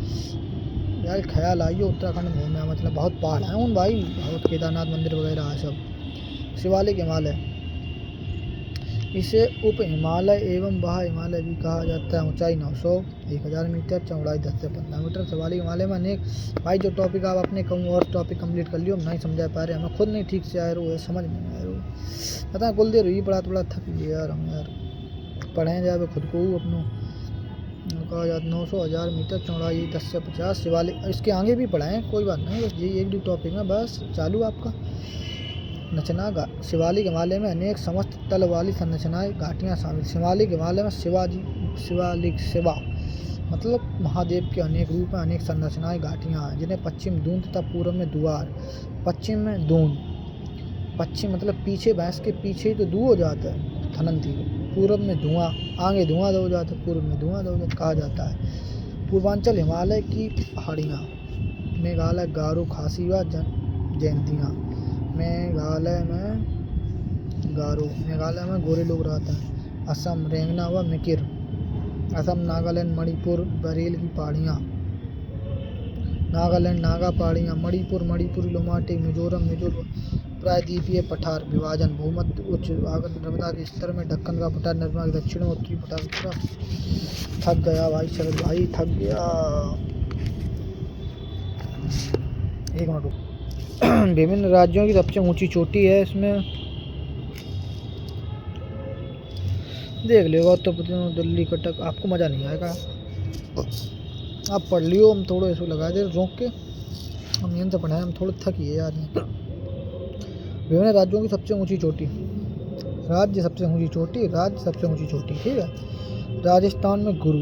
यार ख्याल आइए उत्तराखंड में घूमना, मतलब बहुत पहाड़ हैं उन भाई, बहुत केदारनाथ मंदिर वगैरह है सब। शिवालिक हिमालय, इसे उप हिमालय एवं वह हिमालय भी कहा जाता है। ऊंचाई 900 1000 मीटर, चौड़ाई 10 से 15 मीटर। शिवालिक हिमालय में अनेक। भाई जो टॉपिक आप अपने कहूँ और टॉपिक कंप्लीट कर लियो, हम नहीं समझा पा रहे, हमें खुद नहीं ठीक से आ रहा है, समझ में नहीं आ रहा पता कुल देर हुई पढ़ा थोड़ा थक गए यार हम यार। पढ़ें जाए खुद को अपनों कहा जाता 900 1000 मीटर, चौड़ाई 10 से 50। शिवालिक इसके आगे भी पढ़ाएँ कोई बात नहीं, बस ये एक दो टॉपिक में बस चालू आपका। नचना शिवालिक हिमालय में अनेक समस्त तल वाली संरचनाएं घाटियां शामिल। शिवालिक हिमालय में शिवालिक शिवा मतलब महादेव के अनेक रूप में अनेक संरचनाएं घाटियां हैं, जिन्हें पश्चिम दून तथा पूर्व में द्वार। पश्चिम में दून, पश्चिम मतलब पीछे, भैंस के पीछे ही तो दू हो जाता है थनंती को। पूर्व में धुआं, आगे धुआं हो जाता है, पूर्व में धुआं हो जाता कहा जाता है। पूर्वांचल हिमालय की पहाड़ियाँ। मेघालय गारो खासी व जयंतियाँ। मेघालय में गोरे लोग रहते हैं। असम रेंगना व मिकिर। असम नागालैंड मणिपुर बरेल की पहाड़ियाँ। नागालैंड नागा पहाड़ियाँ। मणिपुर लोमाटी। मिजोरम प्रायद्वीपीय पठार विभाजन। भूमध्य उच्च आगर नर्मदा के स्तर में दक्कन का पठार, नर्मदा के दक्षिण में उत्तरी पठार की तरफ। थक गया भाई शरद भाई, थक गया। एक मिनट। विभिन्न राज्यों की सबसे ऊंची चोटी है इसमें देख लेगा तो दिल्ली कटक। आपको मज़ा नहीं आएगा, आप पढ़ लियो, हम थोड़ा ऐसे लगा दे रोक के, हम यहाँ से पढ़ाएं, हम थोड़े थक ही है यार। विभिन्न राज्यों की सबसे ऊंची चोटी। राज्य सबसे ऊंची चोटी ठीक है। राजस्थान में गुरु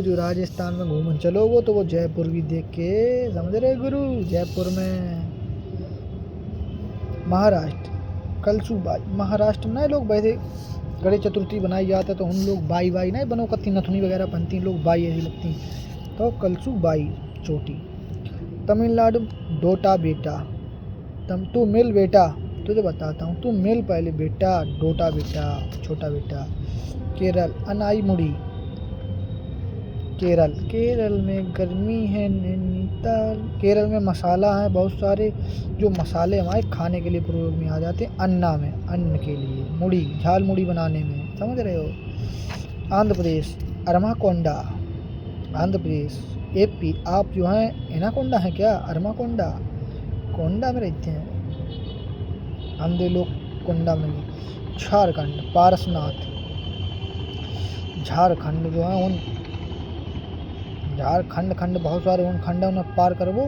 जो राजस्थान में घूमन चलोगे तो वो जयपुर भी देख के समझ रहे गुरु। जयपुर में महाराष्ट्र कलसूबाई। महाराष्ट्र में लोग वैसे गणेश चतुर्थी बनाई जाता है तो हम लोग बाई नहीं बनो कत्ती नथुनी वगैरह पहनती लोग, बाई ऐसी लगती तो कलसूबाई चोटी। तमिलनाडु डोटा बेटा। तू मिल बेटा, तुझे बताता हूँ, तू मिल पहले बेटा, डोटा बेटा छोटा बेटा। केरल अनाईमुड़ी। केरल में गर्मी है नैनीताल। केरल में मसाला है बहुत सारे, जो मसाले हमारे खाने के लिए प्रयोग में आ जाते हैं, अन्न के लिए। मुड़ी झाल मुड़ी बनाने में, समझ रहे हो। आंध्र प्रदेश अरमाकोंडा। आंध्र प्रदेश एपी। आप जो हैं एनाकोंडा है क्या? अरमाकोंडा कोंडा में रहते हैं, अंधे लोग कोंडा में। झारखंड पारसनाथ। झारखंड जो है उन खंड बहुत सारे उन खंड उन्हें पार करवो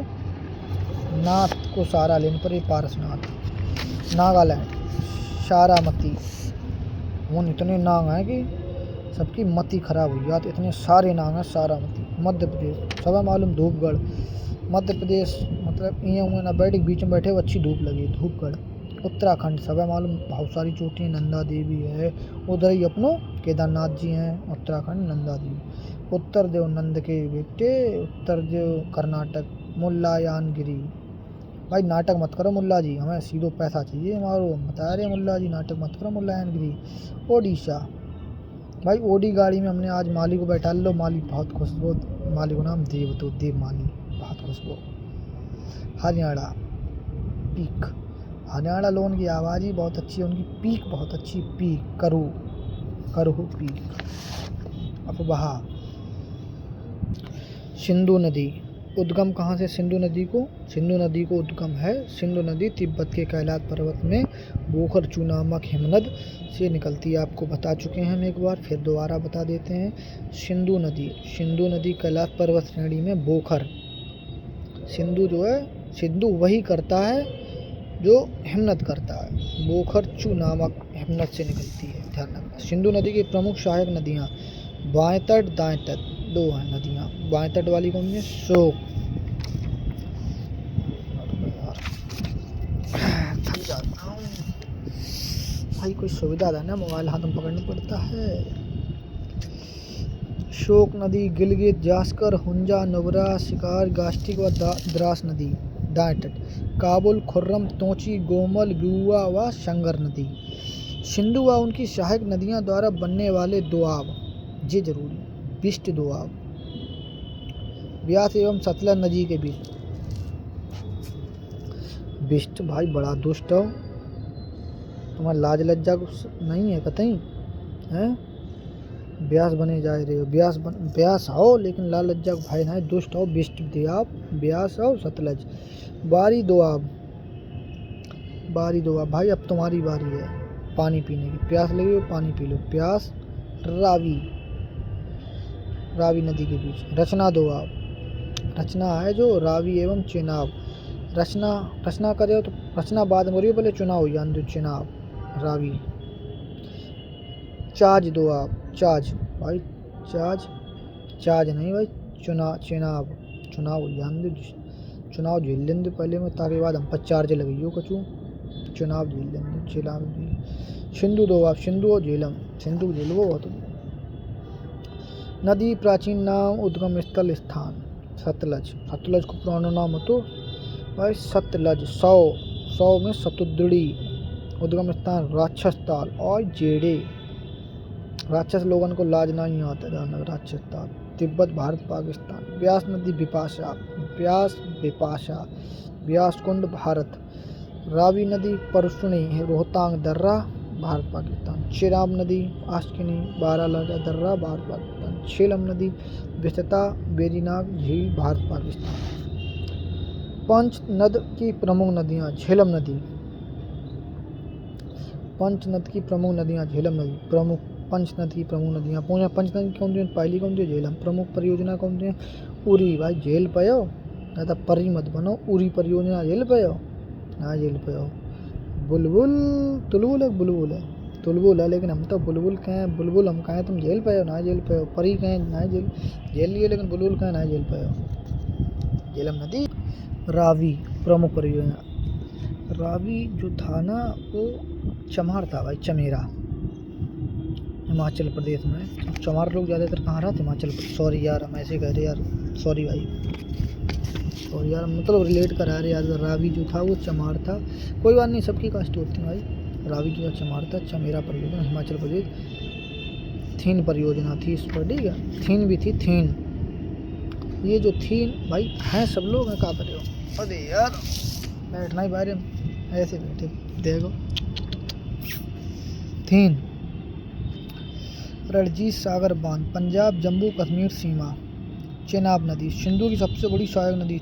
नाथ को सारा लेने पर ही पारसनाथ। नागालैंड सारामती। उन इतने नाग हैं कि सबकी मति खराब हुई जाती, इतने सारे नाग हैं सारामती। मध्य प्रदेश सब मालूम धूपगढ़। मध्य प्रदेश मतलब यहाँ ना बैठ बीच में बैठे, अच्छी धूप लगी धूपगढ़। उत्तराखंड सब मालूम बहुत सारी चोटियाँ, नंदा देवी है उधर ही, अपनों केदारनाथ जी हैं उत्तराखंड, नंदा देवी। उत्तर देव नंद के बेटे। उत्तर देव कर्नाटक मुल्लायानगिरी। भाई नाटक मत करो मुल्ला जी, हमें सीधो पैसा चाहिए हमारो, बता रहे मुल्ला जी नाटक मत करो। मुल्लायानगिरी। ओडिशा। भाई ओडी गाड़ी में हमने आज माली को बैठा लो, माली बहुत खुश, बहुत माली को नाम देव माली बहुत खुश वो। हरियाणा पीक। हरियाणा लोगों की आवाज़ ही बहुत अच्छी है, उनकी पीक बहुत अच्छी, पीक करो पीक। अफवाह। सिंधु नदी उद्गम कहाँ से? सिंधु नदी को उद्गम है। सिंधु नदी तिब्बत के कैलाश पर्वत में बोखरचू नामक हिमनद से निकलती है। आपको बता चुके हैं हम एक बार, फिर दोबारा बता देते हैं। सिंधु नदी कैलाश पर्वत श्रेणी में बोखर। सिंधु जो है, सिंधु वही करता है जो हिमनद करता है, बोखरचू नामक हिमनद से निकलती है, ध्यान रखना। सिंधु नदी की प्रमुख सहायक नदियाँ बाएं तट दाएं तट दो हैं नदियाँ। बाएं तट वाली कौन है? शोक। थक जाता हूँ भाई, कोई सुविधा था ना, मोबाइल हाथ में पकड़ना पड़ता है। शोक नदी गिलगित जास्कर हुंजा नुब्रा शिकार गास्टिक व द्रास नदी दाएं तट। काबुल खुर्रम तोची गोमल गुआ व शंगर नदी। सिंधु व उनकी सहायक नदियां द्वारा बनने वाले दोआब, ये जरूरी, बिष्ट दोआब ब्यास एवं सतलज नदी के बीच। बिष्ट भाई बड़ा दुष्ट हो, तुम्हारा लाज लज्जा नहीं है कतई हैं? ब्यास बने जा रहे हो, ब्यास हो लेकिन लाल लज्जा को भाई ना, दुष्ट हो, बिष्ट आप ब्यास हो सतलज। बारी दो आप भाई, अब तुम्हारी बारी है पानी पीने की। प्यास लगी हो पानी पी लो। प्यास रावी नदी के बीच। रचना दो आप, रचना है जो रावी एवं चेनाब। रचना करे हो तो रचना बाद में हो रही हो, पहले चुनाव यान दो चेनाब रावी। चाज दो आप, चाज भाई, चाज नहीं भाई, चेनाब चुनाव यान दो, चुनाव झेल लें दो पहले में, ताकि बाद हम पर चार्ज लगी हो कचू। चुनाव झेल लें दो, चेनाब। सिंधु दो आप, सिंधु और झेलम, सिंधु झेलवो हो तो। नदी प्राचीन नाम, उद्गम स्थल स्थान। सतलज को पुराना नाम हो तो भाई सतलज। 100 में सतुद्री। उद्गम स्थान राक्षस ताल और जेड़े। राक्षस लोगन को लाज नहीं आता जाना, राक्षस ताल। तिब्बत भारत पाकिस्तान। ब्यास नदी विपाशा, ब्यास कुंड भारत। रावी नदी परसुणी रोहतांग दर्रा भारत पाकिस्तान। चेनाब नदी आस्किनी बारालाचा दर्रा भारत पाकिस्तान। झेलम नदी विस्तृता वेरीनाग झील भारत पाकिस्तान। पंचनद की प्रमुख नदियाँ। झेलम नदी। पंचनद की प्रमुख नदियाँ। झेलम नदी प्रमुख। पंचनद की प्रमुख नदियाँ। पंचनद कौन सी? पहली कौन सी? झेलम। प्रमुख परियोजना कौन सी? उरी भाई, झेल पायो ना तो परी मत बनो। उरी परियोजना झेल पायो ना, झेल पायो। बुलबुल तुलबुल है, तुलबुल है लेकिन हम तो बुलबुल कहें, बुलबुल हम कहें तुम झेल पायो ना झेल पायो। परी कहें ना झेल लिए, लेकिन बुलबुल कहें ना झेल पायो। झेलम नदी। रावी प्रमुख परियोजना। रावी जो था ना वो चमार था भाई, चमेरा, हिमाचल प्रदेश में। चमार लोग ज़्यादातर कहाँ रहते? हिमाचल प्रदेश। सॉरी यार, हम ऐसे कह रहे यार, सॉरी भाई, और यार मतलब रिलेट करा रहे यार। रावी जो था वो चमार था, कोई बात नहीं, सबकी कास्ट होती है भाई। रावी जो चमार था। चमेरा परियोजना हिमाचल प्रदेश। थीन परियोजना थी इस पर, ठीक है। थीन भी थी, थीन। ये जो थीन भाई हैं सब लोग हैं, क्या कर रहे हो? अरे यार बैठना ही बाहर, ऐसे बैठे देखो। थीन। रणजीत सागर बांध पंजाब जम्मू कश्मीर सीमा। चेनाब नदी सिंधु की सबसे बड़ी सहायक नदी।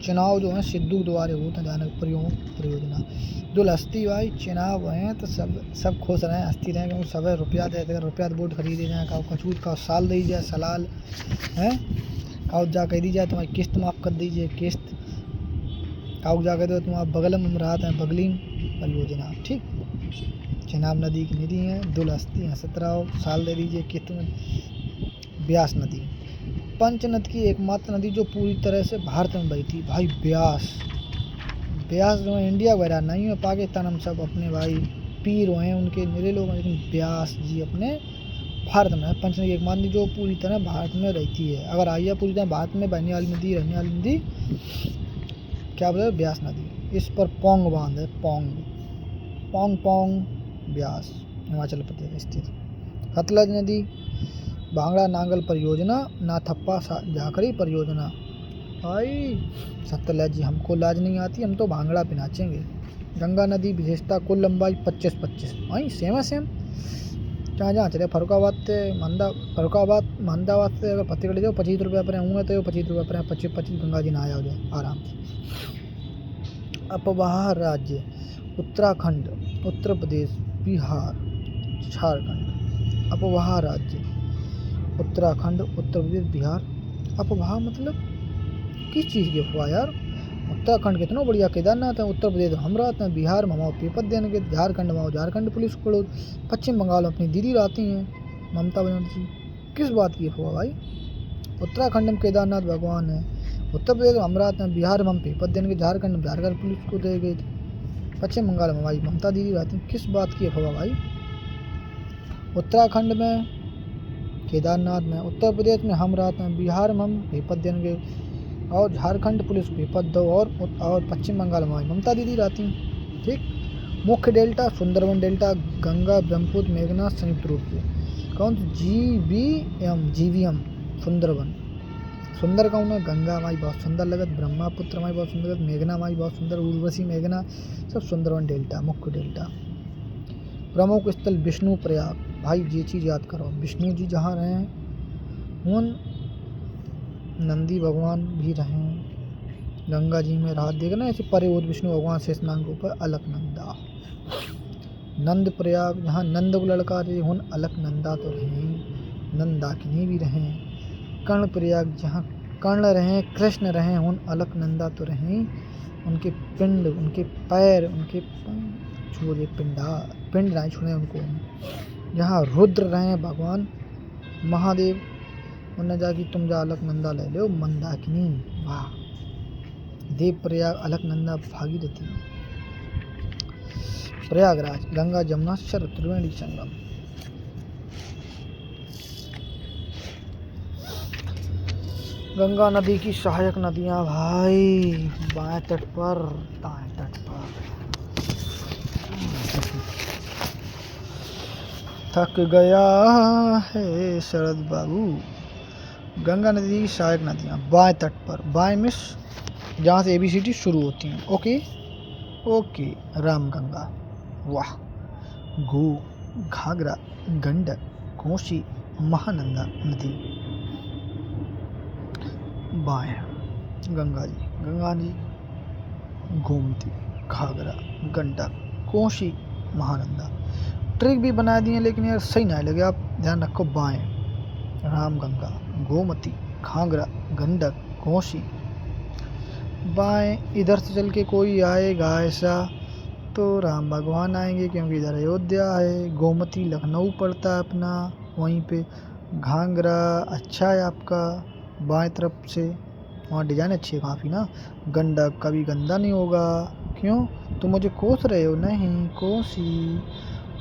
चुनाव जो है सिद्धू द्वारा होता है जानक परियोजना। जो हस्ती भाई चुनाव हैं तो सब खुश रहें, हस्ती रहें, क्योंकि सब रुपया देते हैं, रुपया वोट खरीदे जाए, का कछूत का साल दी जाए, सलाल हैं, काउ जा कह दी जाए तुम्हारी किस्त माफ़ कर दीजिए, किस्त काउ जा कह दो तुम आप बगल में राहत हैं, बगलीन परियोजना, ठीक। चेनाब नदी की निधि है, दुल हस्ती हैं 17 साल दे दीजिए किस्त में। ब्यास नदी पंचनद की एकमात्र नदी जो पूरी तरह से भारत में बहती भाई। ब्यास जो है इंडिया वगैरह नहीं है, पाकिस्तान हम सब अपने भाई पीर हैं उनके मेरे लोग हैं, लेकिन ब्यास जी अपने भारत में है। पंचनद की एकमात्र नदी जो पूरी तरह भारत में रहती है। अगर आइए पूरी तरह भारत में बहने वाली नदी, रहने वाली नदी क्या बोले? ब्यास नदी। इस पर पोंग बांध है, पोंग ब्यास हिमाचल प्रदेश स्थित। सतलज नदी भांगड़ा नांगल परियोजना, नाथप्पा झाकड़ी परियोजना। भाई सतलज हमको लाज नहीं आती, हम तो भांगड़ा पे नाचेंगे। गंगा नदी विशेषता कुल लंबाई 25 भाई सेम है सेम। जहाँ चले फरुखाबाद से मंदाबाद से अगर फतेहगढ़ जाओ 25 रुपये पर होंगे तो 25 रुपये पर 25 गंगा जी नहाया हो जाए आराम से। अपवाह राज्य उत्तराखंड, उत्तर प्रदेश, बिहार, झारखंड। अपवाह राज्य उत्तराखंड, उत्तर प्रदेश, बिहार। अपवाह मतलब किस चीज़ की अफवाह यार? उत्तराखंड कितना बढ़िया केदारनाथ है, उत्तर प्रदेश हम रहते हैं, बिहार में हम पेपर देने के, झारखंड में झारखंड पुलिस को, पश्चिम बंगाल में अपनी दीदी रहती हैं ममता बनर्जी। किस बात की अफवाह भाई? उत्तराखंड में केदारनाथ भगवान है, उत्तर प्रदेश में हम रहते हैं, बिहार में हम पेपर देने के, झारखंड में झारखंड पुलिस को दे गए, पश्चिम बंगाल में भाई ममता दीदी रहती हैं। किस बात की अफवाह भाई? उत्तराखंड में केदारनाथ में, उत्तर प्रदेश में हम रहते हैं, बिहार में हम पेपर देंगे, और झारखंड पुलिस पेपर दो, और पश्चिम बंगाल में ममता दीदी रहती हैं, ठीक। मुख्य डेल्टा सुंदरवन डेल्टा, गंगा ब्रह्मपुत्र मेघना संयुक्त रूप से। कौन? GBM सुंदरवन। सुंदर कौन है? गंगा माई बहुत सुंदर लगत, ब्रह्मपुत्र माई बहुत सुंदर लगत, मेघना माई बहुत सुंदर, उर्वशी मेघना सब सुंदरवन डेल्टा मुख्य डेल्टा। प्रमुख स्थल विष्णु प्रयाग। भाई ये चीज़ याद करो, विष्णु जी जहाँ रहे उन नंदी भगवान भी रहे। गंगा जी में रात देखना ऐसे परे उद विष्णु भगवान शेषनाग के ऊपर अलकनंदा। नंद प्रयाग जहाँ नंद को लड़का रहे उन अलकनंदा तो रहे, नंदाकिनी भी रहे। कर्ण प्रयाग जहाँ कर्ण रहे कृष्ण रहे उन अलकनंदा तो रहे, उनके पिंड उनके पैर उनके छोड़े पिंड नहीं छोड़े उनको। जहाँ रुद्र रहे भगवान महादेव, उन्हें जाके तुम जा अलकनंदा ले लो मंदाकिनी। वाह। देव प्रयाग अलकनंदा भागीरथी। प्रयागराज गंगा जमुना शरद त्रिवेणी संगम। गंगा नदी की सहायक नदियां भाई, बाएं तट पर दाएं तट पर। थक गया है शरद बाबू। गंगा नदी की सहायक नदियां बाएं तट पर, बाएं मिस जहाँ से ABCD शुरू होती हैं। Okay okay. रामगंगा, वाह। गो, घाघरा, गंडक, कोसी, महानंदा नदी। बाएं गंगा जी, गोमती, घाघरा, गंडक, कोसी, महानंदा। ट्रिक भी बना दिए लेकिन यार सही ना लगे, आप ध्यान रखो। बाएं रामगंगा, गोमती, घाघरा, गंडक, कोसी। बाएं इधर से चल के कोई आएगा ऐसा तो राम भगवान आएंगे, क्योंकि इधर अयोध्या है। गोमती लखनऊ पड़ता है अपना, वहीं पे। घाघरा अच्छा है आपका बाएं तरफ से, वहाँ डिजाइन अच्छी है काफ़ी ना। गंडक कभी गंदा नहीं होगा। क्यों तुम मुझे कोस रहे हो? नहीं, कोसी।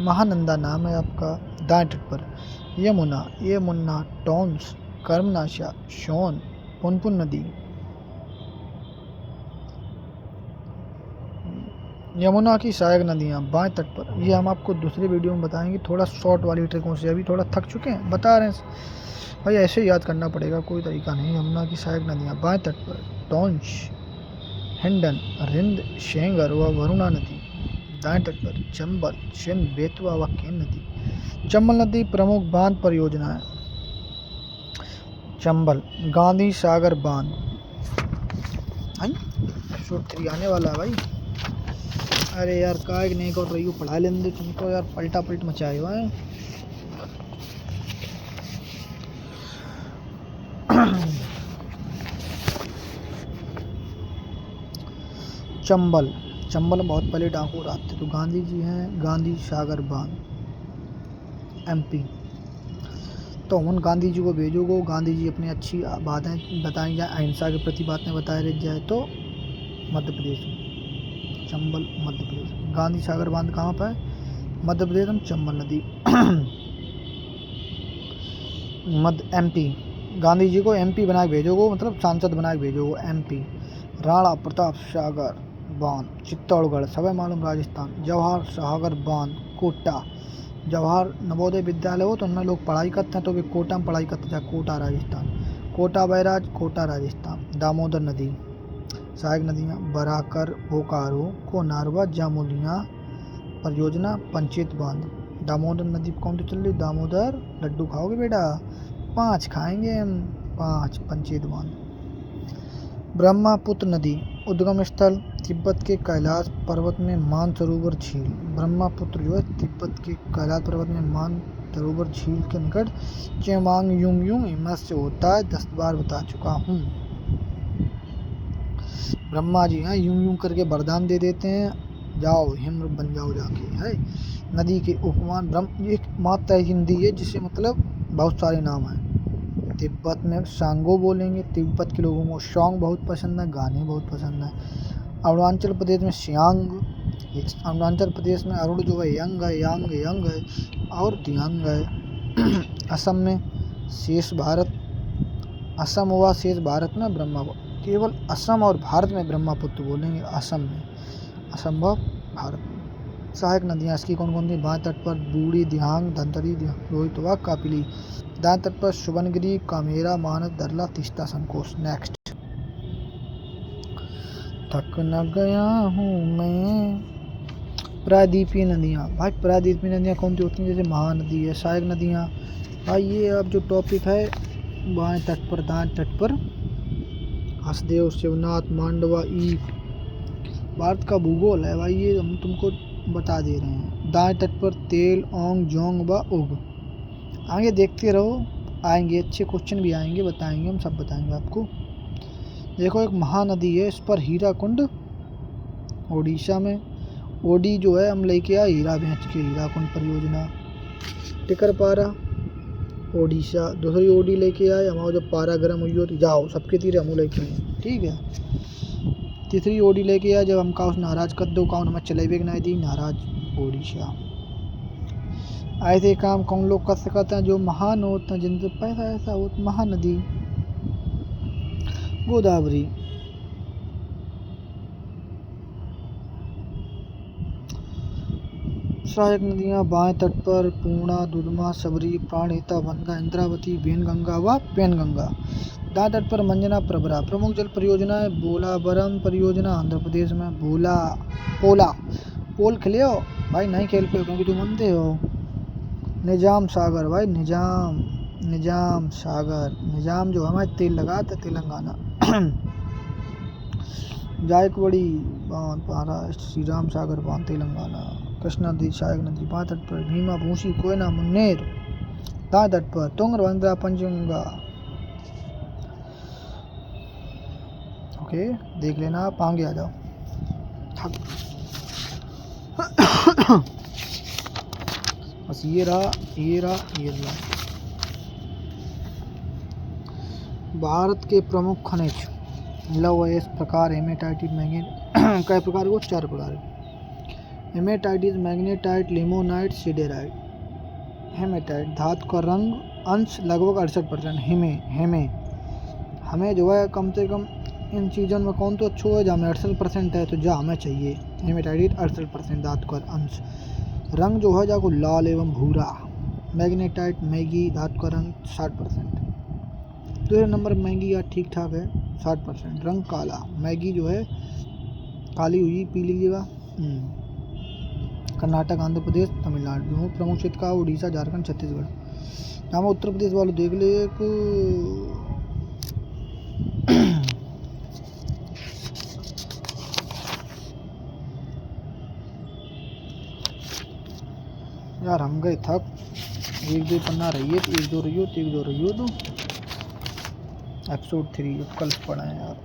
महानंदा नाम है आपका दाएं तट पर। यमुना, टॉन्स, कर्मनाशा, सोन, पुनपुन नदी। यमुना की सहायक नदियाँ बाएं तट पर, ये हम आपको दूसरे वीडियो में बताएंगे थोड़ा शॉर्ट वाली ट्रिकों से। अभी थोड़ा थक चुके हैं, बता रहे हैं भाई, ऐसे ही याद करना पड़ेगा, कोई तरीका नहीं। यमुना की सहायक नदियाँ बाएं तट पर, टॉन्च, हिंडन, रिंद, शेंगर व वरुणा नदी। दाएं तट पर चंबल, सिंध, बेतवा व केन नदी। चंबल नदी प्रमुख बांध परियोजना है। चंबल गांधी सागर बांध। शूट 3 आने वाला है भाई। अरे यार काय नहीं कर रही हो, पढ़ा लेंगे तुमको यार, पलटा पलट मचाए हुआ है। चंबल में बहुत पहले डाकू आते तो गांधी जी हैं। गांधी सागर बांध MP। तो उन गांधी जी को भेजोगे, गांधी जी अपनी अच्छी बातें बताई जाए, अहिंसा के प्रति बातें बताई रह जाए तो मध्य प्रदेश में। चंबल मध्य प्रदेश। गांधी सागर बांध कहाँ पर है? मध्य प्रदेश में चंबल नदी। मध्य MP। गांधी जी को MP बना के भेजोगे, मतलब सांसद बना के भेजोगे MP। राणा प्रताप सागर बांध चित्तौड़गढ़, सब मालूम राजस्थान। जवाहर सागर बांध कोटा। जवाहर नवोदय विद्यालय हो तो उनमें लोग पढ़ाई करते हैं, तो वे कोटा में पढ़ाई करते हैं, कोटा राजस्थान। कोटा बैराज कोटा राजस्थान। दामोदर नदी सहायक नदियाँ बराकर, बोकारो, कोनारवा, जामुलिया परियोजना, पंचेत बांध। दामोदर नदी कौन तो चल रही? दामोदर लड्डू खाओगे बेटा? 5 खाएंगे हम, 5 पंचेत बांध। ब्रह्मपुत्र नदी उद्गम स्थल तिब्बत के कैलाश पर्वत में मानसरोवर झील। ब्रह्मपुत्र जो है तिब्बत के कैलाश पर्वत में मानसरोवर झील के निकट चेमांग युंग हिमत से होता है। 10 बार बता चुका हूँ। ब्रह्मा जी हैं यूं करके वरदान दे देते हैं, जाओ हिम बन जाओ जाके, है। नदी के उपमान ब्रह्म, ये मात्र हिंदी है जिसे मतलब बहुत सारे नाम हैं। तिब्बत में सांगो बोलेंगे, तिब्बत के लोगों को सॉन्ग बहुत पसंद है, गाने बहुत पसंद है। अरुणाचल प्रदेश में सियांग, अरुणाचल प्रदेश में अरुण जो है यंग है, यांग है और दियांग है। असम में शेष भारत, असम हुआ शेष भारत में ब्रह्मा, केवल असम और भारत में ब्रह्मपुत्र बोलेंगे। असम में, असम व भारत में। सहायक नदियाँ इसकी कौन कौन सी? बाएं तट पर बूढ़ी, दिहांग, धनतरी, रोहित व कापिली। दाएं तट पर सुबनगिरी, कामेरा, मानस, दरला, तीस्ता, संकोच। नेक्स्ट। थक न गया हूँ मैं प्रायद्वीपीय नदियाँ। भाई प्रायद्वीपीय नदियाँ कौन सी होती हैं? जैसे महानदी है, सहायक नदियाँ। भाई ये अब जो टॉपिक है, बाएं तट पर, दाएं तट पर हसदेव, शिवनाथ, मांडवा, ईब भारत का भूगोल है भाई, ये हम तुमको बता दे रहे हैं। दाएं तट पर तेल, ओंग, जोंग व उग। आगे देखते रहो, आएंगे अच्छे क्वेश्चन भी आएंगे, बताएंगे, हम सब बताएंगे आपको। देखो एक महानदी है, इस पर हीराकुंड ओडिशा में। ओडी जो है हम लेके आए हीरा भेज के, हीराकुंड परियोजना। टिकरपारा ओडिशा, दूसरी ओडी लेके आए हमारा, जब पारा गर्म हुई हो तो जाओ सबके तीर हम लेके आए, ठीक है। तीसरी ओडी लेके आए जब हम काउस नाराज कर दो, काउन हमें चलेबे नहीं दी, नाराज ओडिशा। ऐसे काम कौन लोग कर सकते हैं? जो महान होते हैं, जिनसे पैसा ऐसा हो। महानदी गोदावरी। सहायक नदियाँ बाएं तट पर पूर्णा, दुधमा, सबरी, प्राणहिता, गंगा, इंद्रावती, वेनगंगा व पेनगंगा। दाएं तट पर मंजना, प्रवरा। प्रमुख जल परियोजनाएं बोलावरम परियोजना आंध्र प्रदेश में। पोला पोल खेले हो भाई? नहीं खेल पे क्योंकि तुम अंधे हो। निजाम सागर भाई, निजाम सागर। निजाम जो हमारे तेल लगाता तेलंगाना। जायकवाड़ी बांध, महाराष्ट्र। श्री राम सागर बांध, तेलंगाना। कृष्णा नदी, सहायक नदी बाएं तट पर। भीमा, भूसी, कोयना, मुन्नेर दाएं तट पर। तुंगभद्रा, पंचगंगा। ओके, देख लेना आप, आगे आ जाओ। बस ये रहा, ये रहा, ये रहा। भारत के प्रमुख खनिज लौह अयस्क प्रकार हेमेटाइट, मैग्नेटाइट। कई प्रकार को? 4 प्रकार। Hematite, magnetite, limonite, siderite. Hematite धातु का रंग अंश लगभग 68%। हमें जो है कम से कम इन चीज़ों में कौन तो अच्छो है? जहाँ में 68% है तो जा हमें चाहिए हेमेटाइट 68% धातु का अंश। रंग जो है जाको लाल एवं भूरा। मैग्नेटाइट मैगी धातु का रंग 60%। दूसरे नंबर मैगी या ठीक ठाक है 60%। रंग काला, मैगी जो है काली हुई पी लीजिएगा। कर्नाटक, आंध्र प्रदेश, तमिलनाडु। प्रमुख क्षेत्र का उड़ीसा, झारखंड, छत्तीसगढ़। यहाँ उत्तर प्रदेश वालों देख ले एक यार हम गए थक, एक दो पन्ना रही है तो एक दो रही हो तो एपिसोड 3 कल पढ़ा है यार।